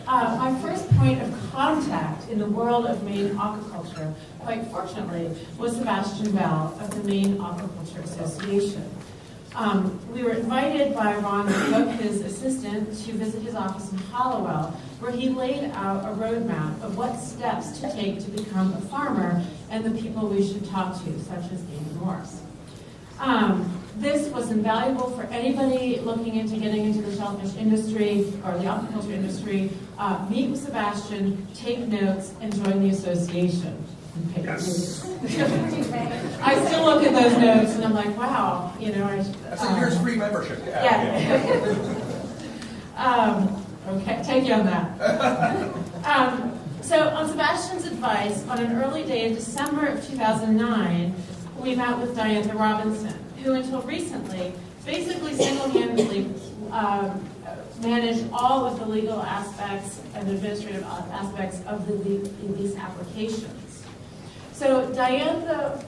My first point of contact in the world of Maine aquaculture, quite fortunately, was Sebastian Bell of the Maine Aquaculture Association. We were invited by Ron Cook, his assistant, to visit his office in Hollowell, where he laid out a roadmap of what steps to take to become a farmer and the people we should talk to, such as Damon Morse. This was invaluable for anybody looking into getting into the shellfish industry or the aquaculture industry. Meet with Sebastian, take notes, and join the association. Yes. I still look at those notes and I'm like, wow, you know. That's a year's free membership. Yeah. Okay, take you on that. So on Sebastian's advice, on an early day in December of 2009, we met with Diantha Robinson, who until recently basically single-handedly managed all of the legal aspects and administrative aspects of the lease applications. So Diantha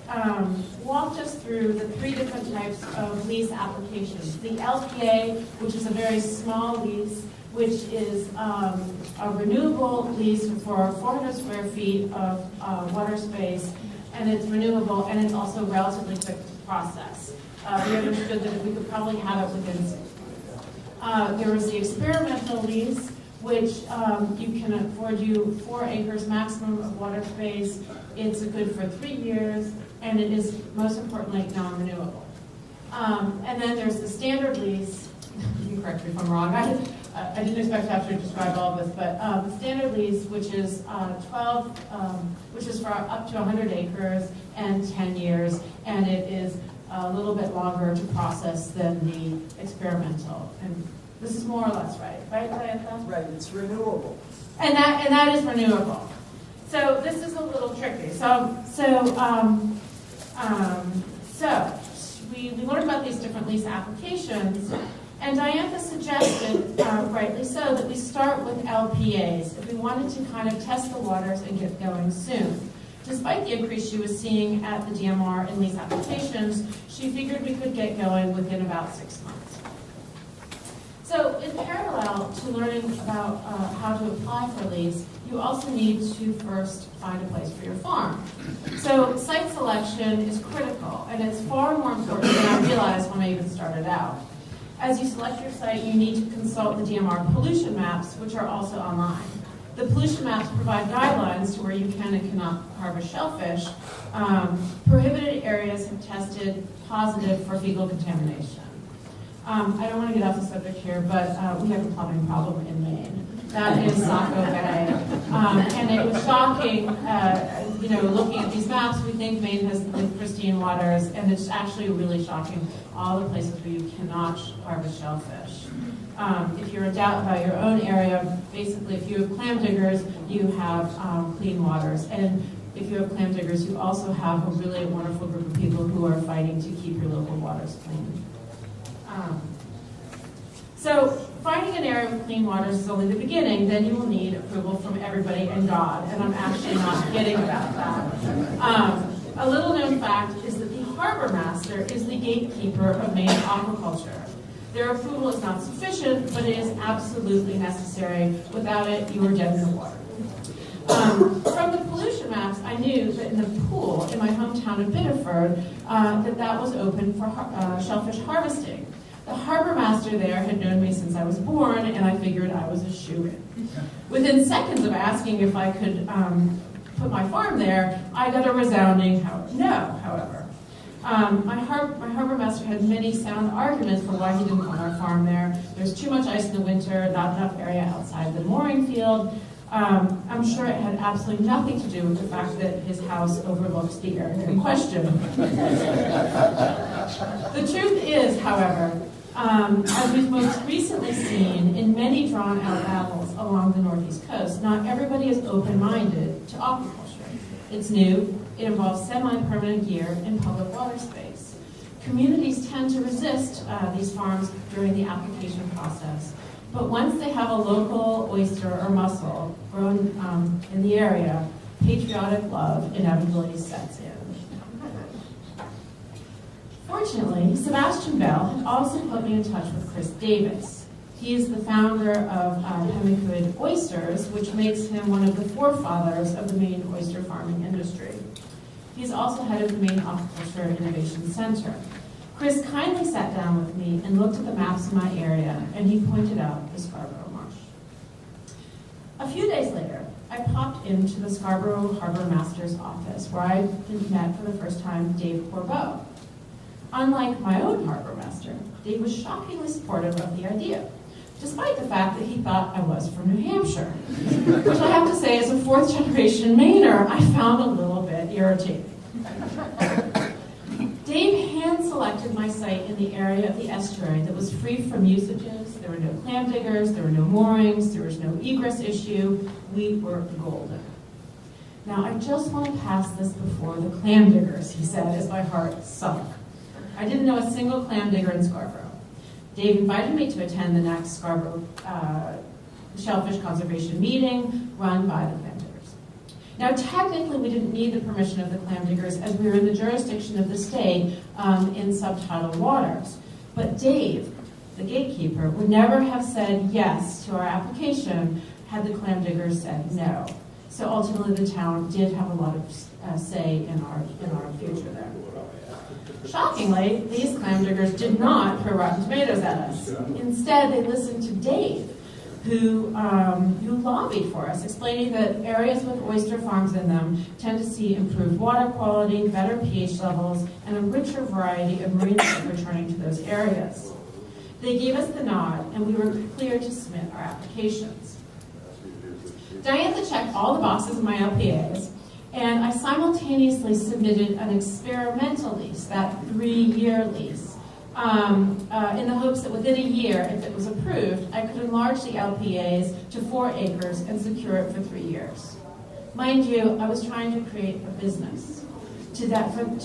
walked us through the 3 different types of lease applications. The LPA, which is a very small lease, which is a renewable lease for 400 square feet of water space, and it's renewable, and it's also relatively quick to process. We understood that we could probably have it within 6 months. There was the experimental lease, which you can afford you 4 acres maximum of water space. It's good for 3 years, and it is, most importantly, non-renewable. And then there's the standard lease. You can correct me if I'm wrong. I didn't expect to have to describe all of this, but the standard lease, which is which is for up to 100 acres and 10 years, and it is a little bit longer to process than the experimental. And this is more or less right, Diantha? Right, it's renewable. And that is renewable. So this is a little tricky. So we learned about these different lease applications, and Diantha suggested, rightly so, that we start with LPAs if we wanted to kind of test the waters and get going soon. Despite the increase she was seeing at the DMR in lease applications, she figured we could get going within about 6 months. So in parallel to learning about how to apply for lease, you also need to first find a place for your farm. So site selection is critical, and it's far more important than I realized when I even started out. As you select your site, you need to consult the DMR pollution maps, which are also online. The pollution maps provide guidelines to where you can and cannot harvest shellfish. Prohibited areas have tested positive for fecal contamination. I don't want to get off the subject here, but we have a plumbing problem in Maine. That is Saco Bay. And it was shocking, looking at these maps, we think Maine has pristine waters, and it's actually really shocking all the places where you cannot harvest shellfish. If you're in doubt about your own area, basically if you have clam diggers, you have clean waters. And if you have clam diggers, you also have a really wonderful group of people who are fighting to keep your local waters clean. So finding an area with clean waters is only the beginning. Then you will need approval from everybody and God, and I'm actually not kidding about that. A little known fact is that the harbor master is the gatekeeper of Maine aquaculture. Their approval is not sufficient, but it is absolutely necessary. Without it, you are dead in the water. From the pollution maps, I knew that in the pool in my hometown of Biddeford, that was open for shellfish harvesting. The harbor master there had known me since I was born, and I figured I was a shoo-in. Within seconds of asking if I could put my farm there, I got a resounding no, however. My harbor master had many sound arguments for why he didn't want our farm there. There's too much ice in the winter, not enough area outside the mooring field. I'm sure it had absolutely nothing to do with the fact that his house overlooks the area in question. The truth is, however, as we've most recently seen in many drawn-out battles along the Northeast coast, not everybody is open-minded to aquaculture. It's new, it involves semi-permanent gear in public water space. Communities tend to resist these farms during the application process, but once they have a local oyster or mussel grown in the area, patriotic love inevitably sets in. Fortunately, Sebastian Bell had also put me in touch with Chris Davis. He is the founder of Hemiquid Oysters, which makes him one of the forefathers of the Maine oyster farming industry. He's also head of the Maine Aquaculture Innovation Center. Chris kindly sat down with me and looked at the maps of my area, and he pointed out the Scarborough Marsh. A few days later, I popped into the Scarborough Harbor Master's office, where I met for the first time Dave Corbeau. Unlike my own harbor master, Dave was shockingly supportive of the idea, despite the fact that he thought I was from New Hampshire, which I have to say, as a fourth-generation Mainer, I found a little bit irritating. Dave hand-selected my site in the area of the estuary that was free from usages. There were no clam diggers, there were no moorings, there was no egress issue. We were golden. Now, I just want to pass this before the clam diggers, he said, as my heart sunk. I didn't know a single clam digger in Scarborough. Dave invited me to attend the next Scarborough Shellfish Conservation meeting run by the clam diggers. Now, technically, we didn't need the permission of the clam diggers as we were in the jurisdiction of the state in subtidal waters. But Dave, the gatekeeper, would never have said yes to our application had the clam diggers said no. So ultimately, the town did have a lot of say in our future there. Shockingly, these clam diggers did not throw rotten tomatoes at us. Instead, they listened to Dave, who lobbied for us, explaining that areas with oyster farms in them tend to see improved water quality, better pH levels, and a richer variety of marine life returning to those areas. They gave us the nod, and we were clear to submit our applications. Diantha checked all the boxes in my LPAs, and I simultaneously submitted an experimental lease, that 3-year lease, in the hopes that within a year, if it was approved, I could enlarge the LPAs to 4 acres and secure it for 3 years. Mind you, I was trying to create a business. To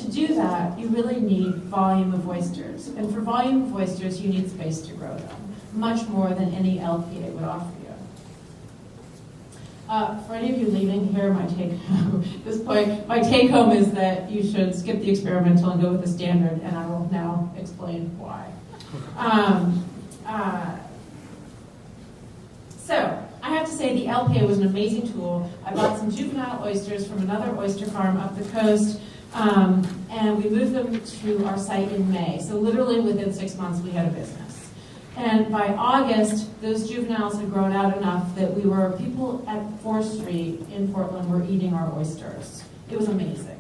do that, you really need volume of oysters. And for volume of oysters, you need space to grow them, much more than any LPA would offer you. For any of you leaving here, my take home, at this point, my take home is that you should skip the experimental and go with the standard, and I will now explain why. So, I have to say the LPA was an amazing tool. I bought some juvenile oysters from another oyster farm up the coast, and we moved them to our site in May. So literally within 6 months, we had a business. And by August, those juveniles had grown out enough that people at 4th Street in Portland were eating our oysters. It was amazing.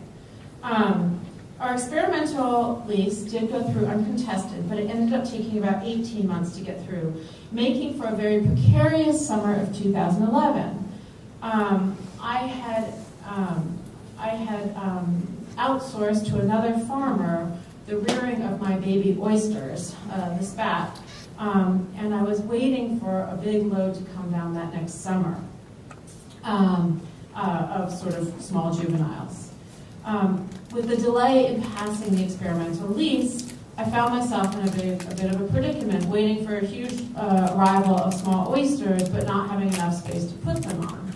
Our experimental lease did go through uncontested, but it ended up taking about 18 months to get through, making for a very precarious summer of 2011. I had outsourced to another farmer the rearing of my baby oysters, the spat, and I was waiting for a big load to come down that next summer of sort of small juveniles. With the delay in passing the experimental lease, I found myself in a bit of a predicament, waiting for a huge arrival of small oysters, but not having enough space to put them on.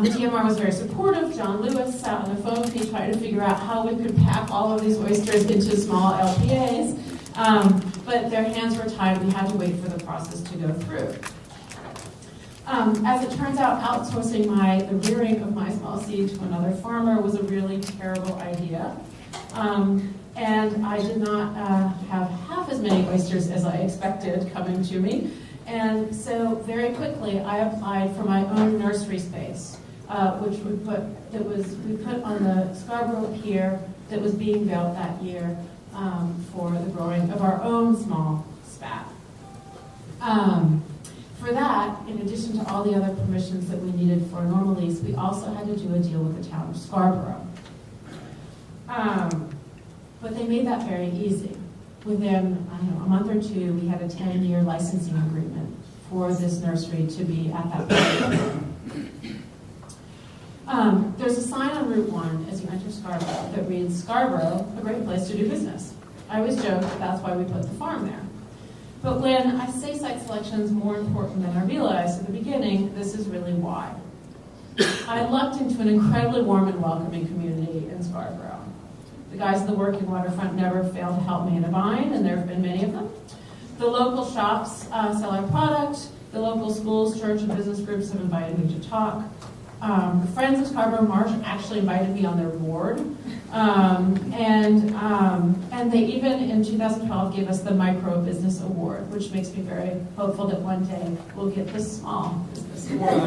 The DMR was very supportive. John Lewis sat on the phone with me trying to figure out how we could pack all of these oysters into small LPAs, but their hands were tied. We had to wait for the process to go through. As it turns out, outsourcing the rearing of my small seed to another farmer was a really terrible idea. And I did not have half as many oysters as I expected coming to me. And so very quickly, I applied for my own nursery space, which we put on the Scarborough Pier that was being built that year for the growing of our own small spat. For that, in addition to all the other permissions that we needed for a normal lease, we also had to do a deal with the town of Scarborough. But they made that very easy. Within, a month or two, we had a 10-year licensing agreement for this nursery to be at that point. There's a sign on Route 1 as you enter Scarborough that reads, "Scarborough, a great place to do business." I always joke that that's why we put the farm there. But when I say site selection is more important than I realized at the beginning, this is really why. I lucked into an incredibly warm and welcoming community in Scarborough. The guys in the working waterfront never failed to help me in a bind, and there have been many of them. The local shops sell our product. The local schools, church, and business groups have invited me to talk. The Friends of Scarborough Marsh actually invited me on their board. And they even in 2012 gave us the Micro Business Award, which makes me very hopeful that one day we'll get the Small Business Award.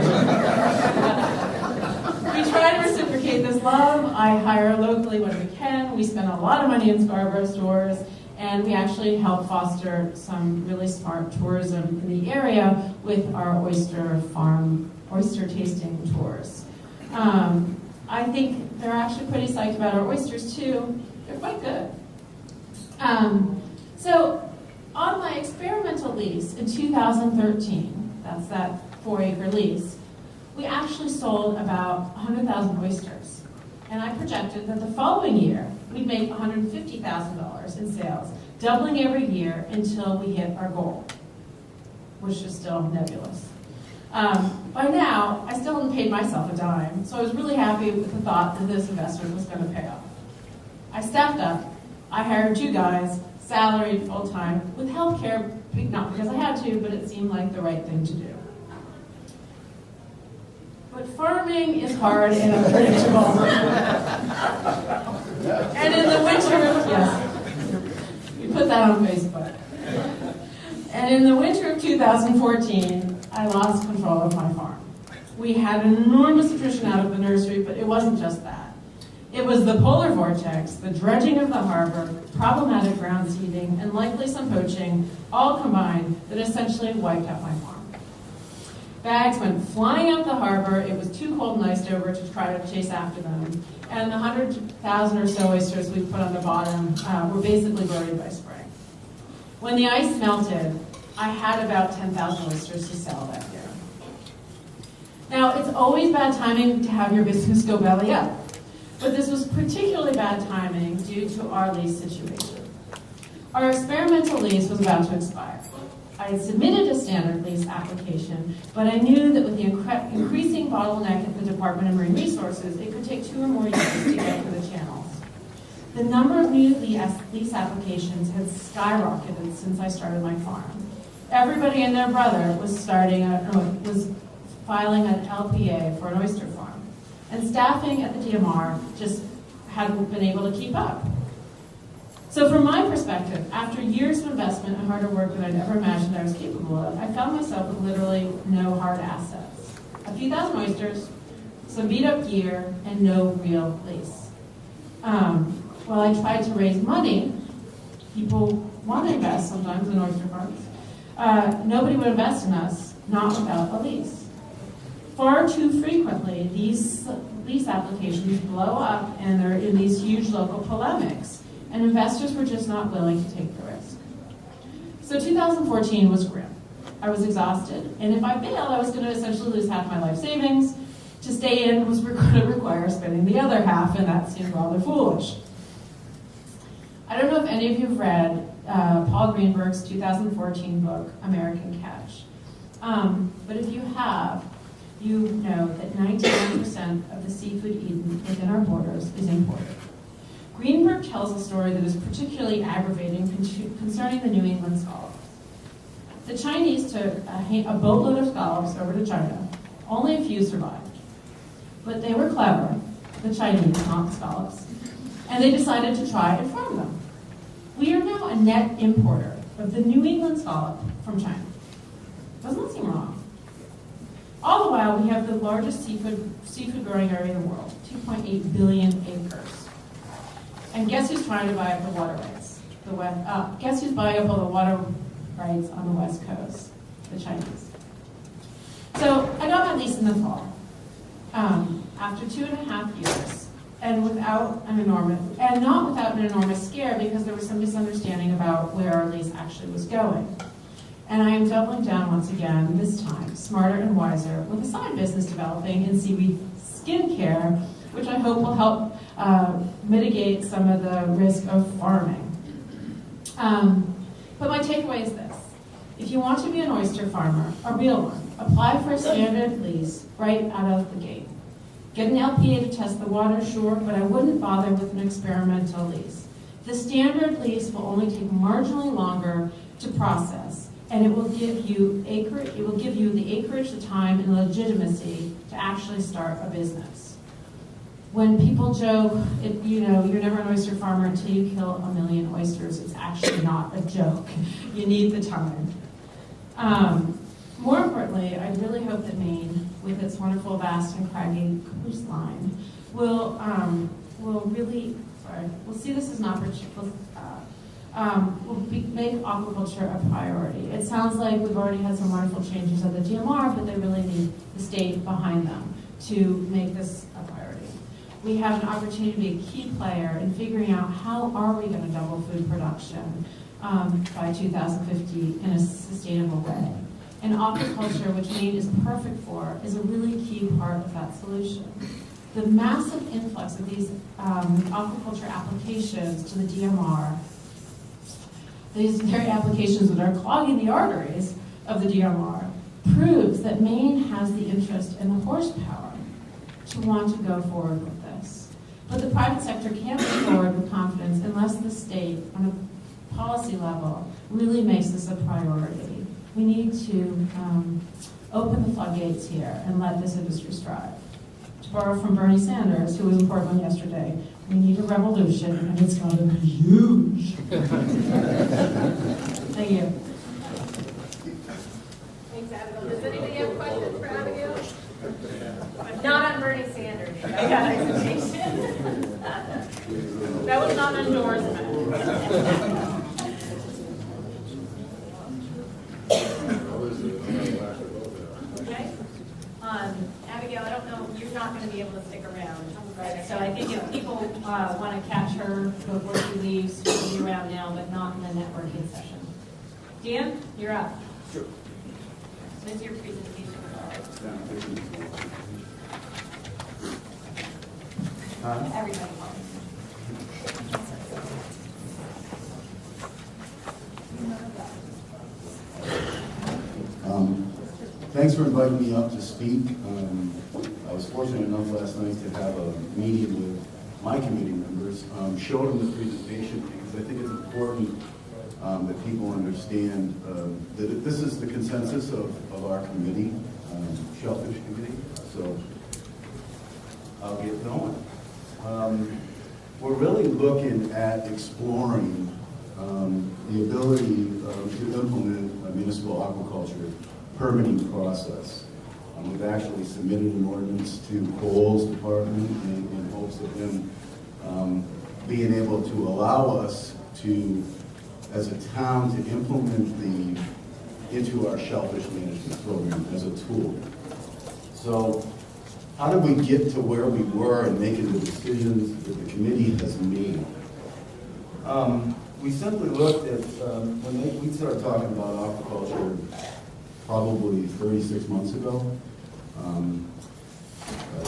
We try to reciprocate this love. I hire locally when we can. We spend a lot of money in Scarborough stores, and we actually help foster some really smart tourism in the area with our oyster farm, oyster tasting tours. I think they're actually pretty psyched about our oysters too. They're quite good. So on my experimental lease in 2013, that's that 4-acre lease, we actually sold about 100,000 oysters. And I projected that the following year, we'd make $150,000 in sales, doubling every year until we hit our goal, which is still nebulous. By now, I still hadn't paid myself a dime, so I was really happy with the thought that this investment was going to pay off. I stepped up. I hired 2 guys, salaried full-time, with health care, not because I had to, but it seemed like the right thing to do. But farming is hard and unpredictable. And in the winter, yes, you put that on Facebook. And in the winter of 2014, I lost control of my farm. We had enormous attrition out of the nursery, but it wasn't just that. It was the polar vortex, the dredging of the harbor, problematic ground seeding, and likely some poaching, all combined, that essentially wiped out my farm. Bags went flying out the harbor. It was too cold and iced over to try to chase after them. And the 100,000 or so oysters we put on the bottom were basically buried by spring. When the ice melted, I had about 10,000 oysters to sell that year. Now, it's always bad timing to have your business go belly up, but this was particularly bad timing due to our lease situation. Our experimental lease was about to expire. I had submitted a standard lease application, but I knew that with the increasing bottleneck at the Department of Marine Resources, it could take 2 or more years to get to the channels. The number of new lease applications had skyrocketed since I started my farm. Everybody and their brother was filing an LPA for an oyster farm. And staffing at the DMR just hadn't been able to keep up. So from my perspective, after years of investment and harder work that I never imagined I was capable of, I found myself with literally no hard assets. A few thousand oysters, some beat up gear, and no real lease. While I tried to raise money, people want to invest sometimes in oyster farms. Nobody would invest in us, not without a lease. Far too frequently, these lease applications blow up and they're in these huge local polemics, and investors were just not willing to take the risk. So 2014 was grim. I was exhausted, and if I bailed, I was going to essentially lose half my life savings. To stay in was going to require spending the other half, and that seemed rather foolish. I don't know if any of you have read Paul Greenberg's 2014 book, American Catch. But if you have, you know that 99% of the seafood eaten within our borders is imported. Greenberg tells a story that is particularly aggravating concerning the New England scallops. The Chinese took a boatload of scallops over to China. Only a few survived. But they were clever, the Chinese, not the scallops, and they decided to try and farm them. We are now a net importer of the New England scallop from China. Doesn't that seem wrong? All the while, we have the largest seafood growing area in the world, 2.8 billion acres. And guess who's trying to buy up the water rights? Guess who's buying up all the water rights on the West Coast? The Chinese. So I got my lease in the fall. After 2.5 years, and not without an enormous scare, because there was some misunderstanding about where our lease actually was going. And I am doubling down once again, this time, smarter and wiser, with a side business developing in seaweed skincare, which I hope will help mitigate some of the risk of farming. But my takeaway is this. If you want to be an oyster farmer, a real one, apply for a standard lease right out of the gate. Get an LPA to test the water, sure, but I wouldn't bother with an experimental lease. The standard lease will only take marginally longer to process, and it will give you the acreage, the time, and legitimacy to actually start a business. when people joke, you're never an oyster farmer until you kill 1 million oysters, it's actually not a joke. You need the time. More importantly, I really hope that Maine, with its wonderful, vast, and craggy coastline, will see this as an opportunity, make aquaculture a priority. It sounds like we've already had some wonderful changes at the DMR, but they really need the state behind them to make this a priority. We have an opportunity to be a key player in figuring out how are we going to double food production by 2050 in a sustainable way. And aquaculture, which Maine is perfect for, is a really key part of that solution. The massive influx of these aquaculture applications to the DMR, these very applications that are clogging the arteries of the DMR, proves that Maine has the interest and the horsepower to want to go forward with this. But the private sector can't move forward with confidence unless the state, on a policy level, really makes this a priority. We need to open the floodgates here and let this industry strive. To borrow from Bernie Sanders, who was in Portland yesterday, we need a revolution, and it's going to be huge. Thank you. Thanks, Abigail. Does anybody have questions for Abigail? Not on Bernie Sanders. I got hesitation. That was not an endorsement. Okay. Abigail, I don't know, you're not going to be able to stick around, right? So I think if people want to catch her before she leaves, she'll be around now, but not in the networking session. Dan, you're up. Sure. When's your presentation? Everybody Thanks for inviting me up to speak. I was fortunate enough last night to have a meeting with my committee members, showed them the presentation because I think it's important that people understand that this is the consensus of our committee, Shellfish Committee. So I'll get going. We're really looking at exploring the ability to implement a municipal aquaculture permitting process. We've actually submitted an ordinance to Cole's department in hopes of them being able to allow us to, as a town, to implement into our shellfish management program as a tool. So how did we get to where we were in making the decisions that the committee has made? We simply looked at, when we started talking about aquaculture probably 36 months ago,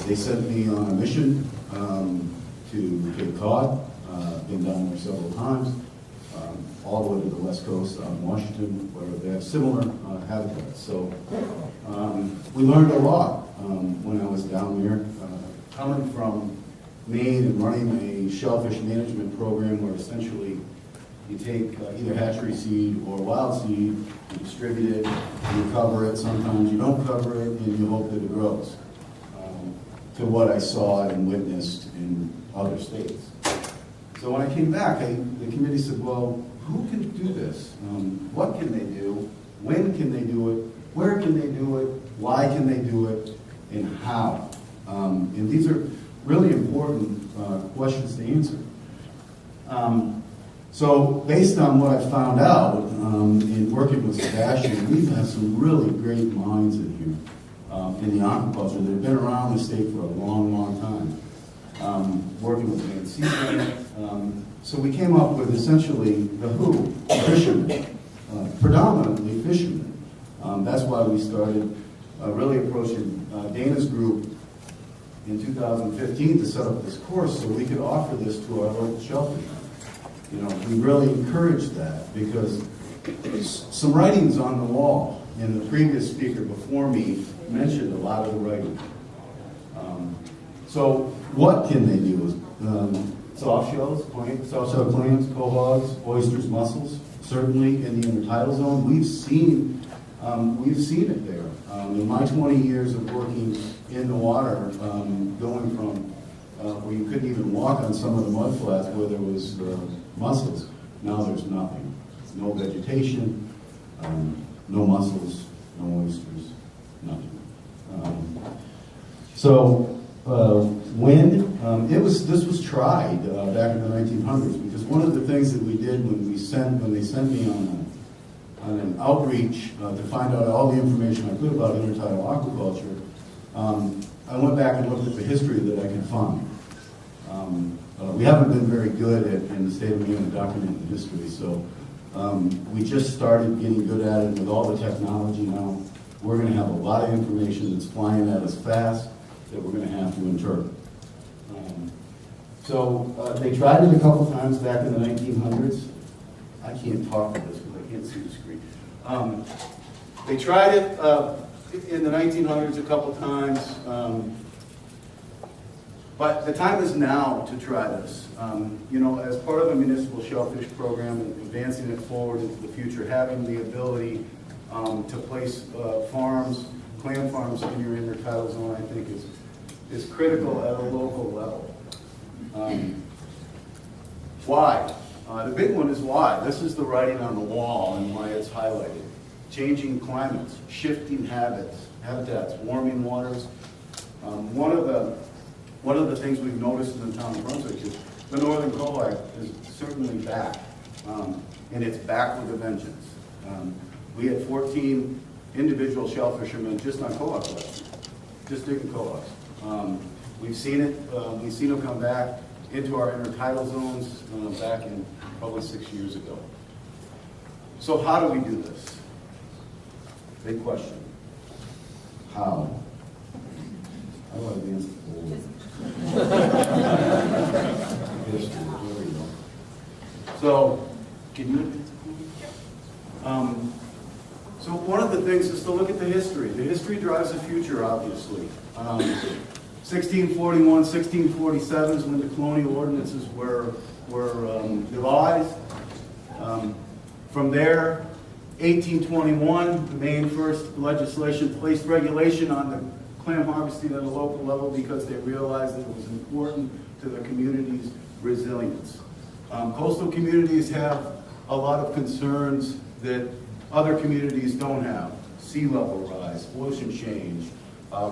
they sent me on a mission to Cape Cod. Been down there several times, all the way to the west coast on Washington, where they have similar habitats. So we learned a lot when I was down there. Coming from Maine and running a shellfish management program where essentially you take either hatchery seed or wild seed, you distribute it, you cover it, sometimes you don't cover it, and you hope that it grows. To what I saw and witnessed in other states. So when I came back, the committee said, well, who can do this? What can they do? When can they do it? Where can they do it? Why can they do it? And how? And these are really important questions to answer. So based on what I found out in working with Sebastian, we've had some really great minds in here in the aquaculture that have been around the state for a long, long time. Working with Maine Seagrant. So we came up with essentially the who, fishermen, predominantly fishermen. That's why we started really approaching Dana's group in 2015 to set up this course so we could offer this to our local shellfish. You know, we really encouraged that because some writings on the wall, and the previous speaker before me mentioned a lot of the writing. So what can they do? Soft shells, soft shell clams, cohogs, oysters, mussels, certainly in the intertidal zone. We've seen it there. In my 20 years of working in the water, going from where you couldn't even walk on some of the mud flats where there was mussels. Now there's nothing. No vegetation, no mussels, no oysters, nothing. This was tried back in the 1900s, because one of the things that we did when they sent me on an outreach to find out all the information I could about intertidal aquaculture, I went back and looked at the history that I could find. We haven't been very good in the state of Maine at documenting history, so we just started getting good at it with all the technology now. We're going to have a lot of information that's flying at us fast that we're going to have to interpret. They tried it a couple times back in the 1900s. I can't talk to this because I can't see the screen. They tried it in the 1900s a couple times, but the time is now to try this. As part of a municipal shellfish program, advancing it forward into the future, having the ability to place farms, clam farms in your intertidal zone, I think is critical at a local level. Why? The big one is why. This is the writing on the wall and why it's highlighted. Changing climates, shifting habitats, warming waters. One of the things we've noticed in the town of Brunswick is the northern cohort is certainly back, and it's back with a vengeance. We had 14 individual shellfishermen just on co-op last year, just digging co-ops. We've seen it. We've seen them come back into our intertidal zones back in probably 6 years ago. So how do we do this? Big question. How? How do I advance the board? History, there we go. So, can you advance the board? So one of the things is to look at the history. The history drives the future, obviously. 1641, 1647 is when the colonial ordinances were devised. From there, 1821, the Maine first legislation placed regulation on the clam harvesting at a local level because they realized that it was important to the community's resilience. Coastal communities have a lot of concerns that other communities don't have. Sea level rise, ocean change,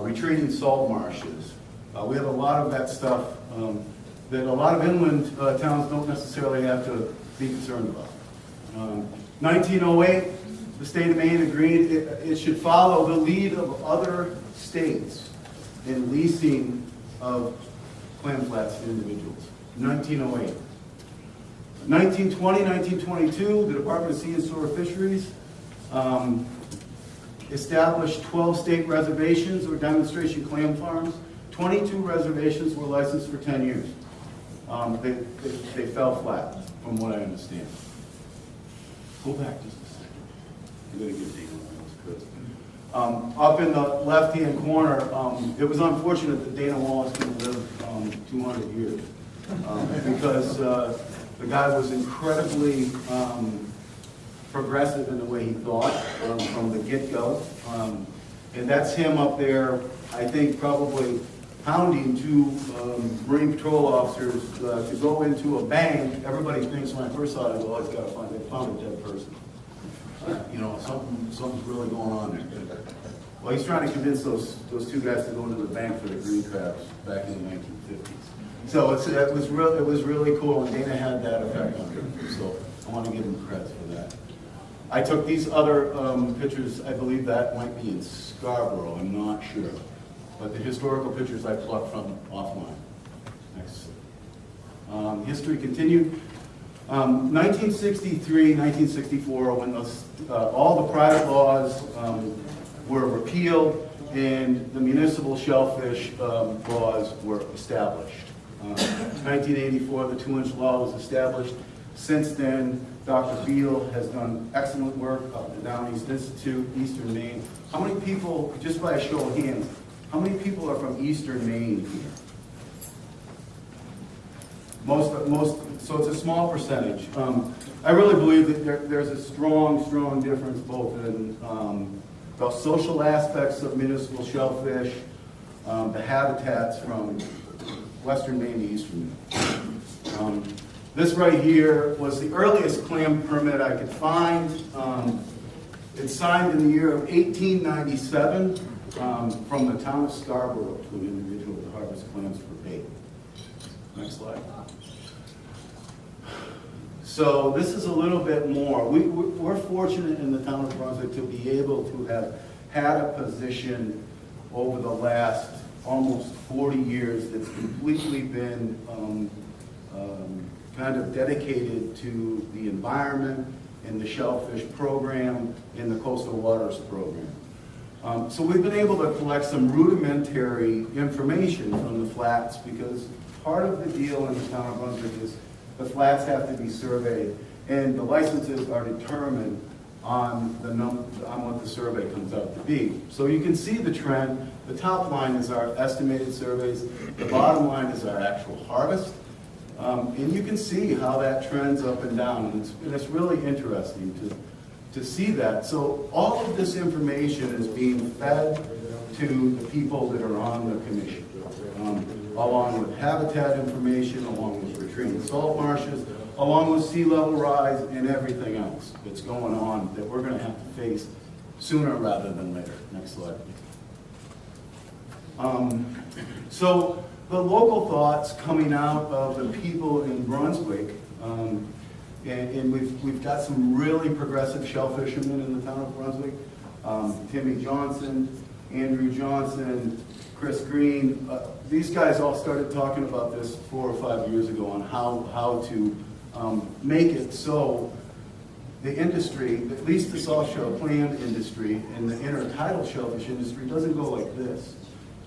retreating salt marshes. We have a lot of that stuff that a lot of inland towns don't necessarily have to be concerned about. 1908, the state of Maine agreed it should follow the lead of other states in leasing of clam flats to individuals. 1908. 1920, 1922, the Department of Sea and Shore Fisheries established 12 state reservations or demonstration clam farms. 22 reservations were licensed for 10 years. They fell flat, from what I understand. Go back just a second. I'm going to give Dana Wallace credit. Up in the left-hand corner, it was unfortunate that Dana Wallace couldn't live 200 years because the guy was incredibly progressive in the way he thought from the get-go. And that's him up there, I think, probably hounding two Marine Patrol officers to go into a bank. Everybody thinks when I first saw it, well, they found a dead person. Something's really going on there. Well, he's trying to convince those two guys to go into the bank for the green crabs back in the 1950s. So it was really cool, and Dana had that effect on him. So I want to give him credit for that. I took these other pictures. I believe that might be in Scarborough. I'm not sure. But the historical pictures I plucked from offline. Next. History continued. 1963, 1964, when all the private laws were repealed and the municipal shellfish laws were established. 1984, the 2-inch law was established. Since then, Dr. Beal has done excellent work up at the Down East Institute, Eastern Maine. How many people, just by a show of hands, how many people are from Eastern Maine here? Most, so it's a small percentage. I really believe that there's a strong difference both in the social aspects of municipal shellfish, the habitats from western Maine to eastern Maine. This right here was the earliest clam permit I could find. It's signed in the year of 1897 from the town of Scarborough to an individual to harvest clams for bait. Next slide. So this is a little bit more. We're fortunate in the town of Brunswick to be able to have had a position over the last almost 40 years that's completely been kind of dedicated to the environment and the Shellfish program and the coastal waters program. So we've been able to collect some rudimentary information from the flats because part of the deal in the town of Brunswick is the flats have to be surveyed and the licenses are determined on what the survey comes out to be. So you can see the trend. The top line is our estimated surveys. The bottom line is our actual harvest. And you can see how that trends up and down. And it's really interesting to see that. So all of this information is being fed to the people that are on the commission, along with habitat information, along with retreating salt marshes, along with sea level rise and everything else that's going on that we're going to have to face sooner rather than later. Next slide. So the local thoughts coming out of the people in Brunswick, and we've got some really progressive shell fishermen in the town of Brunswick. Timmy Johnson, Andrew Johnson, Chris Green. These guys all started talking about this 4 or 5 years ago on how to make it so the industry, at least the soft shell clam industry and the intertidal shellfish industry doesn't go like this.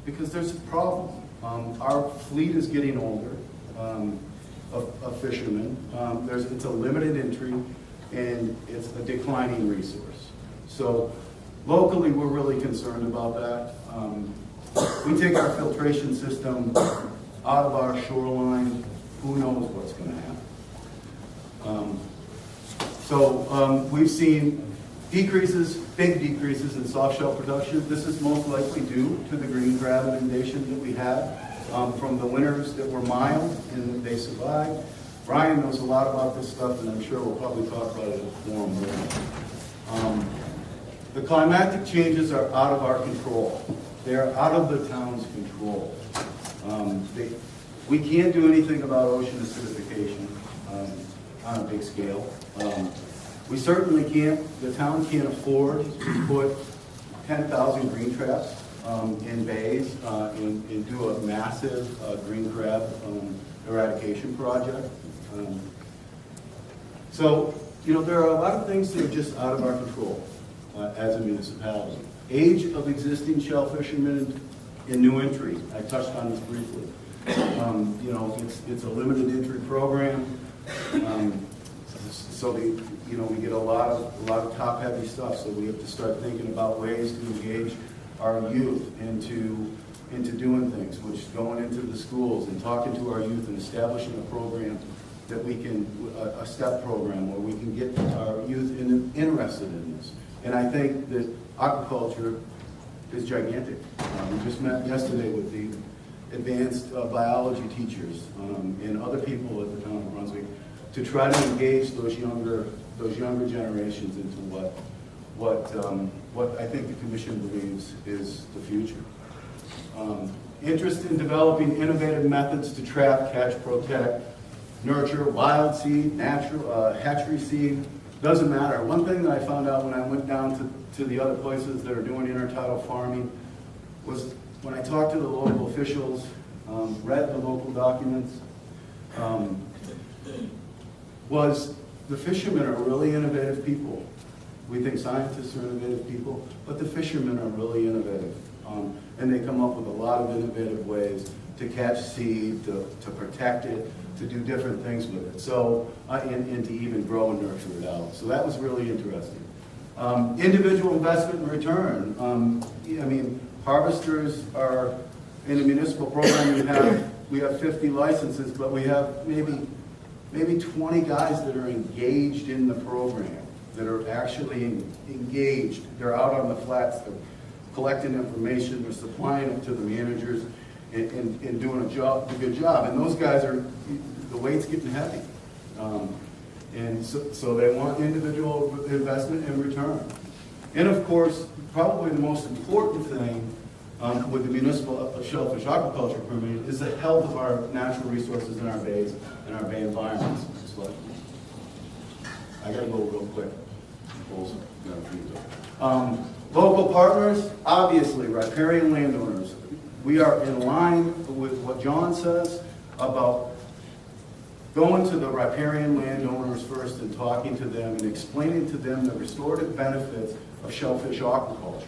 Because there's a problem. Our fleet is getting older of fishermen. It's a limited entry and it's a declining resource. So locally, we're really concerned about that. We take our filtration system out of our shoreline, who knows what's going to happen. So we've seen decreases, big decreases in soft shell production. This is most likely due to the green crab inundation that we had from the winters that were mild and that they survived. Brian knows a lot about this stuff, and I'm sure we'll probably talk about it more and more. The climatic changes are out of our control. They're out of the town's control. We can't do anything about ocean acidification on a big scale. We certainly can't, the town can't afford to put 10,000 green traps in bays and do a massive green crab eradication project. So, there are a lot of things that are just out of our control as a municipality. Age of existing shell fishermen in new entry. I touched on this briefly. It's a limited entry program. So we get a lot of top-heavy stuff. So we have to start thinking about ways to engage our youth into doing things, which is going into the schools and talking to our youth and establishing a program that we can, a STEP program where we can get our youth interested in this. And I think that aquaculture is gigantic. We just met yesterday with the advanced biology teachers and other people at the town of Brunswick to try to engage those younger generations into what I think the commission believes is the future. Interest in developing innovative methods to trap, catch, protect, nurture, wild seed, natural hatchery seed, doesn't matter. One thing that I found out when I went down to the other places that are doing intertidal farming was when I talked to the local officials, read the local documents, was the fishermen are really innovative people. We think scientists are innovative people, but the fishermen are really innovative. And they come up with a lot of innovative ways to catch seed, to protect it, to do different things with it. So, and to even grow and nurture it out. So that was really interesting. Individual investment and return. Harvesters are, in the municipal program, we have 50 licenses, but we have maybe 20 guys that are engaged in the program, that are actually engaged. They're out on the flats, they're collecting information, they're supplying it to the managers, in doing a good job. And those guys the weight's getting heavy. And so they want individual investment in return. And of course, probably the most important thing with the municipal shellfish aquaculture permit is the health of our natural resources in our bays and our bay environments. So I gotta go real quick. Local partners, obviously, riparian landowners. We are in line with what John says about going to the riparian landowners first and talking to them and explaining to them the restorative benefits of shellfish aquaculture.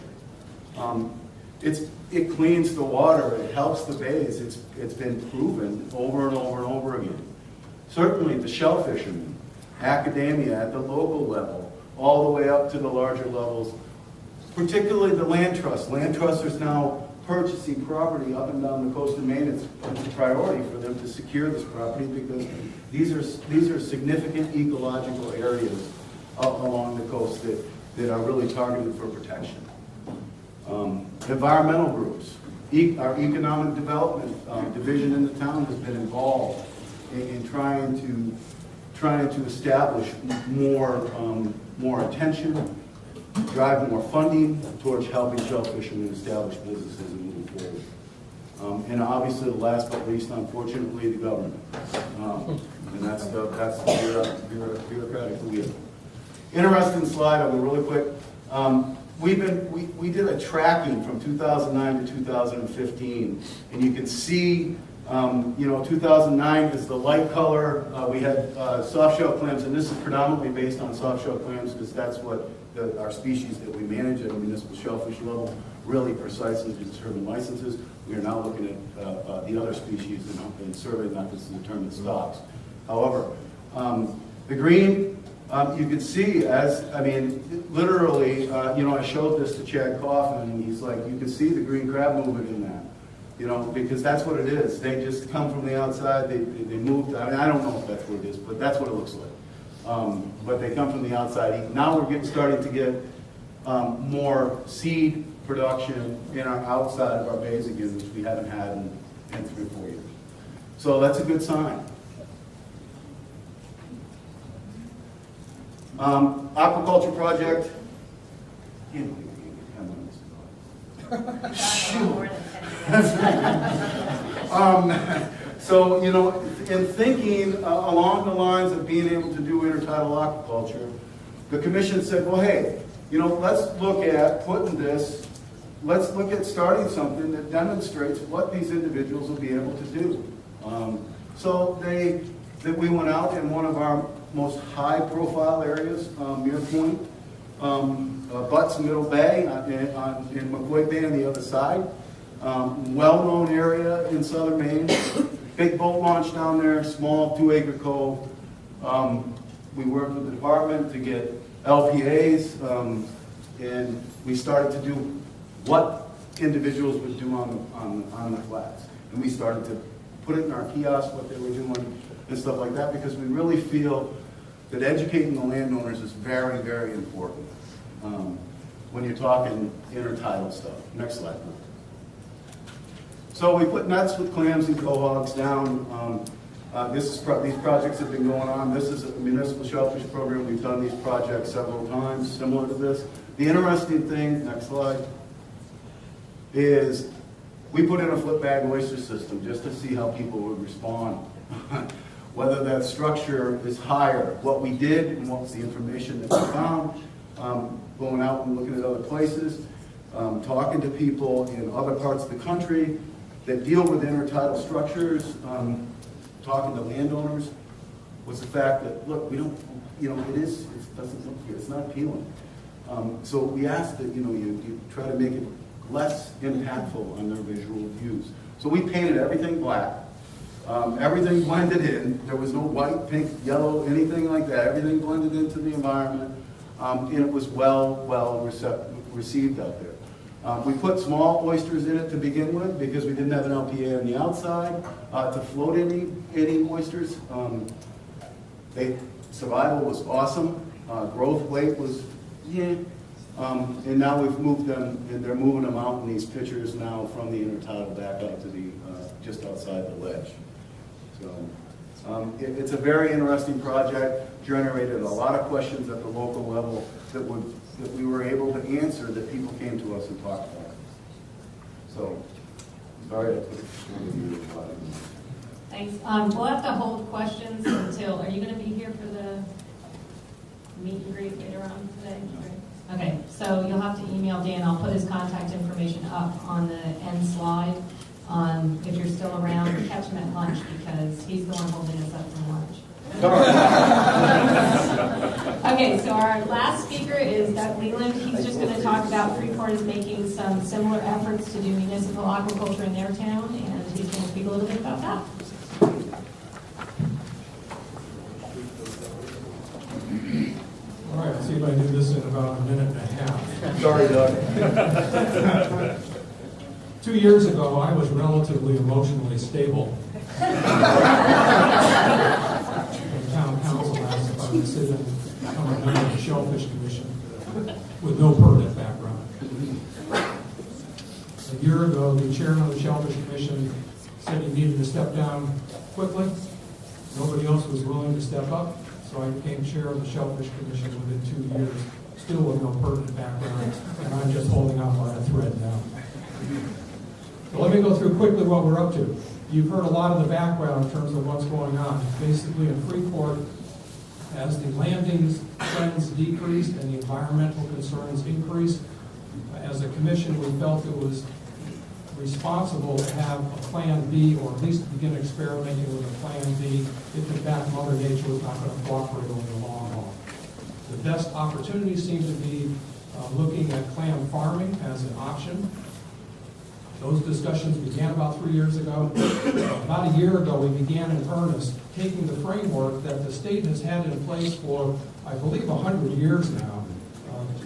It cleans the water, it helps the bays, it's been proven over and over and over again. Certainly the shellfishermen, academia at the local level, all the way up to the larger levels, particularly the land trust. Land trusters now purchasing property up and down the coast of Maine. It's a priority for them to secure this property because these are significant ecological areas up along the coast that are really targeted for protection. Environmental groups, our economic development division in the town has been involved in trying to establish more attention, drive more funding towards helping shellfishermen establish businesses and moving forward. And obviously, the last but least, unfortunately, the government. And that's the bureaucratic wheel. Interesting slide, I'll go really quick. We did a tracking from 2009 to 2015, and you can see, 2009 is the light color. We had soft shell clams, and this is predominantly based on soft shell clams because that's what our species that we manage at a municipal shellfish level really precisely to determine licenses. We are now looking at the other species and survey methods to determine stocks. However, the green, you can see literally, I showed this to Chad Coffin, and he's like, you can see the green crab movement in that, because that's what it is. They just come from the outside, they moved, I don't know if that's what it is, but that's what it looks like. But they come from the outside. Now we're starting to get more seed production in our outside of our bays again, which we haven't had in 3 or 4 years. So that's a good sign. Aquaculture project. So, in thinking along the lines of being able to do intertidal aquaculture, the commission said, well, hey, let's look at starting something that demonstrates what these individuals will be able to do. So we went out in one of our most high-profile areas, Muir Point, butts Middle Bay in McCoy Bay on the other side. Well-known area in southern Maine. Big boat launch down there, small 2-acre cove. We worked with the department to get LPAs, and we started to do what individuals would do on the flats. And we started to put it in our kiosks, what they were doing, and stuff like that, because we really feel that educating the landowners is very, very important when you're talking intertidal stuff. Next slide, please. So we put nets with clams and cohogs down. These projects have been going on. This is a municipal shellfish program. We've done these projects several times, similar to this. The interesting thing, next slide, is we put in a flip bag oyster system just to see how people would respond. Whether that structure is higher. What we did and what was the information that we found, going out and looking at other places, talking to people in other parts of the country that deal with intertidal structures, talking to landowners, was the fact that, look, we don't, it doesn't look good, it's not appealing. So we asked that, you try to make it less impactful on their visual views. So we painted everything black. Everything blended in. There was no white, pink, yellow, anything like that. Everything blended into the environment, and it was well received out there. We put small oysters in it to begin with because we didn't have an LPA on the outside to float any oysters. Survival was awesome. Growth weight was, And now we've moved them, and they're moving them out in these pictures now from the intertidal back out to the, just outside the ledge. So, it's a very interesting project, generated a lot of questions at the local level that we were able to answer, that people came to us and talked about. So, sorry I took a lot of you. Thanks. We'll have to hold questions until, are you going to be here for the meet and greet later on today? Okay, so you'll have to email Dan. I'll put his contact information up on the end slide. If you're still around, catch him at lunch because he's the one holding us up for lunch. Okay, so our last speaker is Doug Leland. He's just going to talk about Freeport is making some similar efforts to do municipal aquaculture in their town, and he's going to speak a little bit about that. All right, let's see if I do this in about a minute and a half. Sorry, Doug. 2 years ago, I was relatively emotionally stable. The town council asked if I would sit and become a member of the Shellfish Commission with no permit background. A year ago, the chairman of the Shellfish Commission said he needed to step down quickly. Nobody else was willing to step up, so I became chair of the Shellfish Commission within 2 years, still with no pertinent background, and I'm just holding on by a thread now. So let me go through quickly what we're up to. You've heard a lot of the background in terms of what's going on. Basically, in Freeport, as the landings trends decreased and the environmental concerns increased, as a commission, we felt it was responsible to have a plan B, or at least begin experimenting with a plan B if in fact Mother Nature was not going to cooperate over the long haul. The best opportunity seemed to be looking at clam farming as an option. Those discussions began about 3 years ago. About a year ago, we began in earnest taking the framework that the state has had in place for, I believe, 100 years now,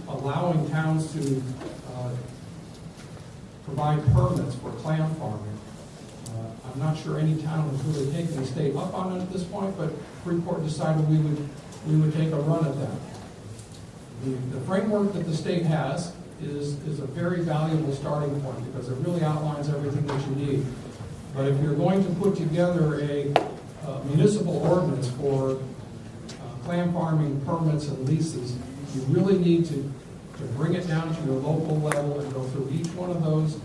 allowing towns to provide permits for clam farming. I'm not sure any town has really taken the state up on it at this point, but Freeport decided we would take a run at that. The framework that the state has is a very valuable starting point because it really outlines everything that you need. But if you're going to put together a municipal ordinance for clam farming permits and leases, you really need to bring it down to your local level and go through each one of those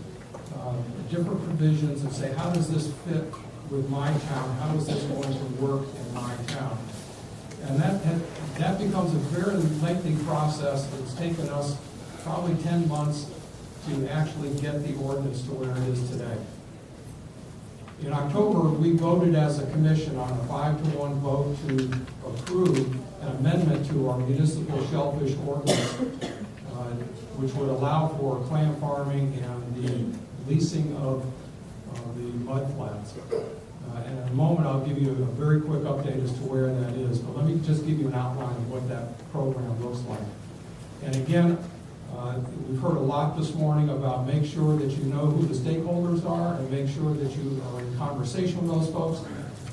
different provisions and say, how does this fit with my town? How is this going to work in my town? And that becomes a very lengthy process. It's taken us probably 10 months to actually get the ordinance to where it is today. In October, we voted as a commission on a 5-to-1 vote to approve an amendment to our municipal shellfish ordinance, which would allow for clam farming and the leasing of the mud flats. And in a moment, I'll give you a very quick update as to where that is. But let me just give you an outline of what that program looks like. And again, we've heard a lot this morning about make sure that you know who the stakeholders are and make sure that you are in conversation with those folks.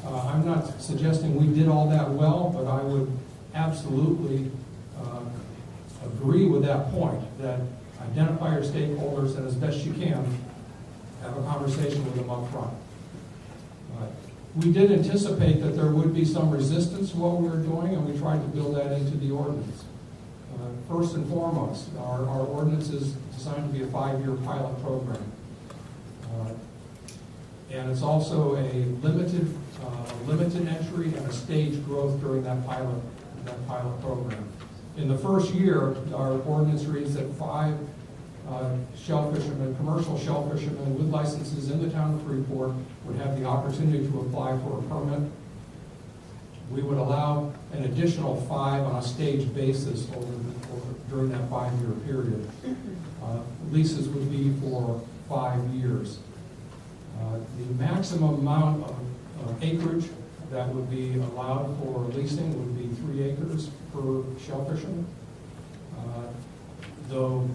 I'm not suggesting we did all that well, but I would absolutely agree with that point, that identify your stakeholders and as best you can, have a conversation with them up front. We did anticipate that there would be some resistance to what we were doing, and we tried to build that into the ordinance. First and foremost, our ordinance is designed to be a 5-year pilot program. And it's also a limited entry and a staged growth during that pilot program. In the first year, our ordinance reads that 5 shellfishermen, commercial shellfishermen with licenses in the town of Freeport would have the opportunity to apply for a permit. We would allow an additional 5 on a staged basis during that 5-year period. Leases would be for 5 years. The maximum amount of acreage that would be allowed for leasing would be 3 acres per shellfisherman, though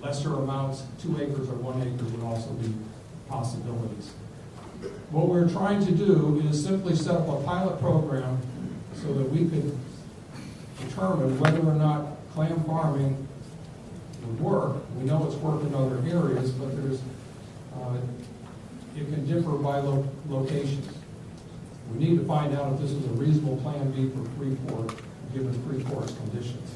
lesser amounts, 2 acres or 1 acre would also be possibilities. What we're trying to do is simply set up a pilot program so that we could determine whether or not clam farming would work. We know it's worked in other areas, but it can differ by locations. We need to find out if this is a reasonable Plan B for Freeport, given Freeport's conditions.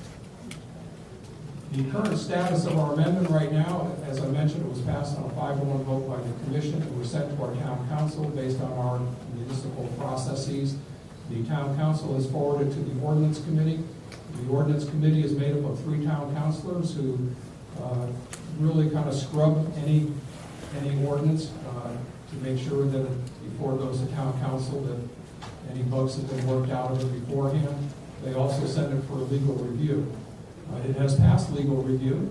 The current status of our amendment right now, as I mentioned, it was passed on a 5-1 vote by the commission. It was sent to our town council based on our municipal processes. The town council has forwarded to the ordinance committee. The ordinance committee is made up of 3 town councilors who really kind of scrub any ordinance to make sure that before it goes to town council that any bugs have been worked out of it beforehand. They also send it for a legal review. It has passed legal review.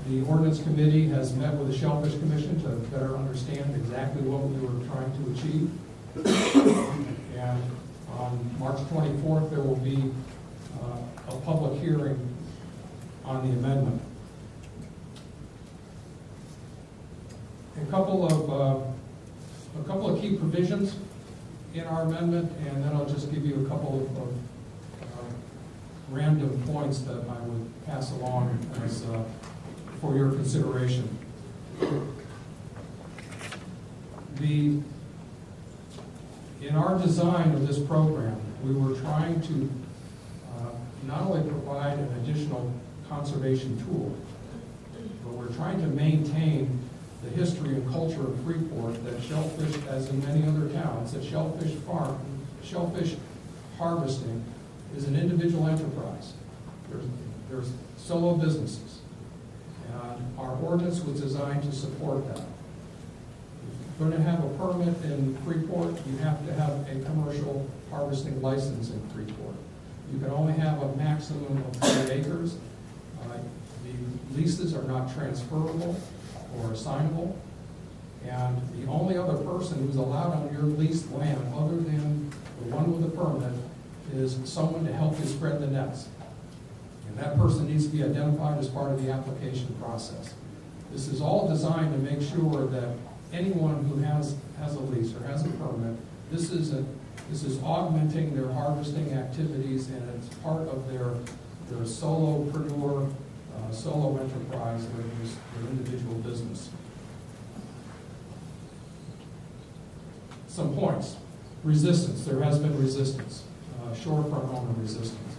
The ordinance committee has met with the Shellfish Commission to better understand exactly what we were trying to achieve. And on March 24th, there will be a public hearing on the amendment. A couple of key provisions in our amendment, and then I'll just give you a couple of random points that I would pass along as for your consideration. In our design of this program, we were trying to not only provide an additional conservation tool, but we're trying to maintain the history and culture of Freeport that shellfish, as in many other towns, that shellfish harvesting is an individual enterprise. There's solo businesses. And our ordinance was designed to support that. If you're going to have a permit in Freeport, you have to have a commercial harvesting license in Freeport. You can only have a maximum of 3 acres. The leases are not transferable or assignable. And the only other person who's allowed on your leased land, other than the one with the permit, is someone to help you spread the nets. And that person needs to be identified as part of the application process. This is all designed to make sure that anyone who has a lease or has a permit, this is augmenting their harvesting activities, and it's part of their solopreneur, solo enterprise, their individual business. Some points. Resistance. There has been resistance. Shorefront owner resistance.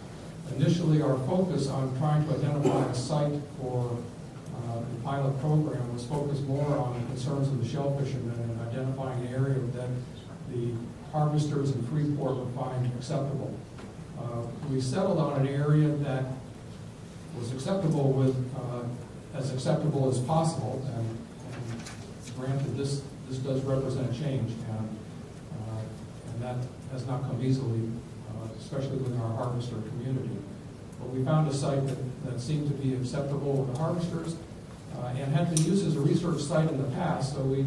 Initially, our focus on trying to identify a site for the pilot program was focused more on the concerns of the shellfishermen and identifying an area that the harvesters in Freeport would find acceptable. We settled on an area that was acceptable with as acceptable as possible, and granted, this does represent change, and that has not come easily, especially within our harvester community. But we found a site that seemed to be acceptable with the harvesters and had been used as a research site in the past, so we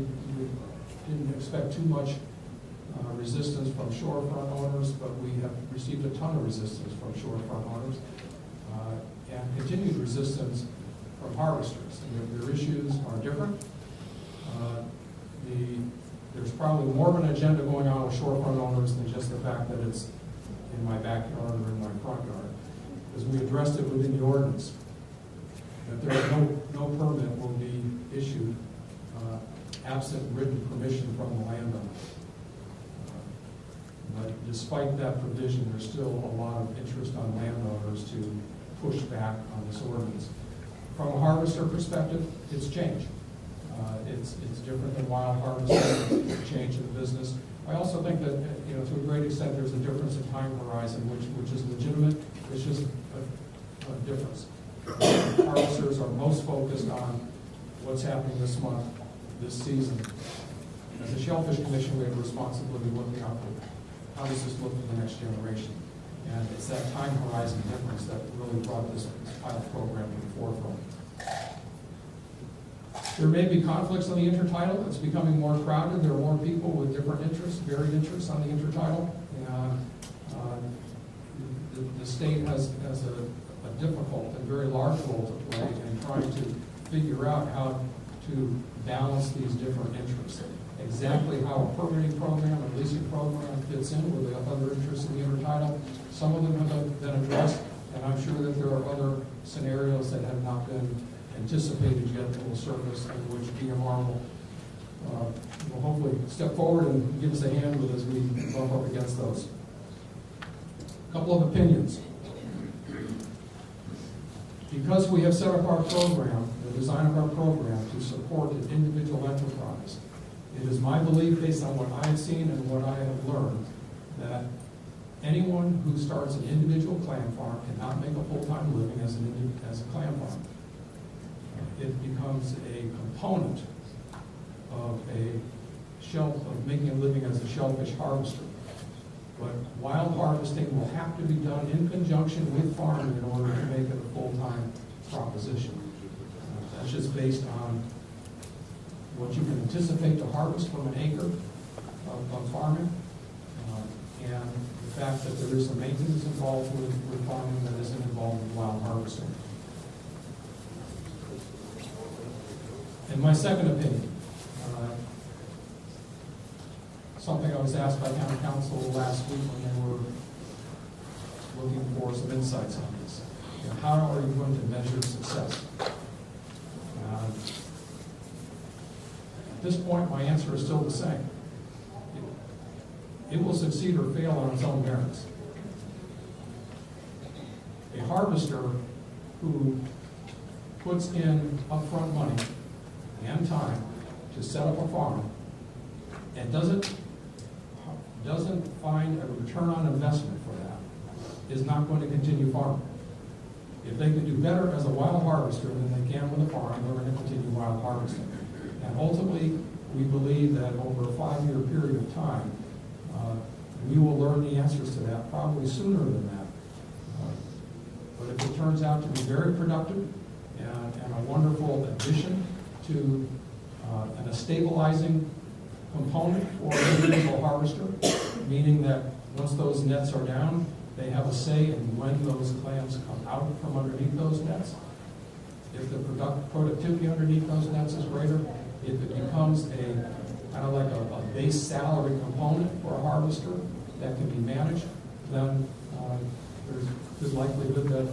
didn't expect too much resistance from shorefront owners, but we have received a ton of resistance from shorefront owners and continued resistance from harvesters. Their issues are different. There's probably more of an agenda going on with shorefront owners than just the fact that it's in my backyard or in my front yard, because we addressed it within the ordinance, that there is no permit will be issued absent written permission from the landowner. But despite that provision, there's still a lot of interest on landowners to push back on this ordinance. From a harvester perspective, it's changed. It's different than wild harvesting. It's a change in the business. I also think that, to a great extent, there's a difference in time horizon, which is legitimate. It's just a difference. Harvesters are most focused on what's happening this month, this season. As a Shellfish Commission, we have a responsibility looking out for how does this look for the next generation. And it's that time horizon difference that really brought this pilot program to the forefront. There may be conflicts on the intertidal. It's becoming more crowded. There are more people with different interests, varied interests on the intertidal. The state has a difficult and very large role to play in trying to figure out how to balance these different interests. Exactly how a permitting program, a leasing program fits in with the other interests in the intertidal. Some of them have been addressed, and I'm sure that there are other scenarios that have not been anticipated yet that will surface, and which DMR will hopefully step forward and give us a hand with as we bump up against those. A couple of opinions. Because we have set up our program, the design of our program, to support an individual enterprise, it is my belief, based on what I have seen and what I have learned, that anyone who starts an individual clam farm cannot make a full-time living as a clam farm. It becomes a component of making a living as a shellfish harvester. But wild harvesting will have to be done in conjunction with farming in order to make it a full-time proposition. That's just based on what you can anticipate to harvest from an acre of farming, and the fact that there is some maintenance involved with farming that isn't involved with wild harvesting. And my second opinion, something I was asked by county council last week when they were looking for some insights on this. How are you going to measure success? At this point, my answer is still the same. It will succeed or fail on its own merits. A harvester who puts in upfront money and time to set up a farm and doesn't find a return on investment for that is not going to continue farming. If they can do better as a wild harvester than they can with a farm, they're going to continue wild harvesting. And ultimately, we believe that over a 5-year period of time, we will learn the answers to that probably sooner than that. But if it turns out to be very productive and a wonderful addition to and a stabilizing component for an individual harvester, meaning that once those nets are down, they have a say in when those clams come out from underneath those nets. If the productivity underneath those nets is greater, if it becomes a kind of like a base salary component for a harvester that can be managed, then there's good likelihood that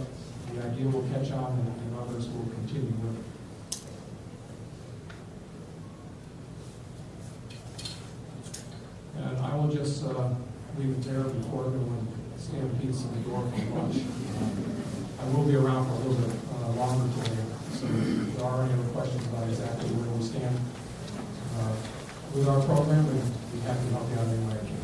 the idea will catch on and others will continue with it. And I will just leave it there before everyone stampedes to the door for lunch. I will be around for a little bit longer today, so if there are any other questions about exactly where we stand with our program, we'd be happy to help you out in any way I can.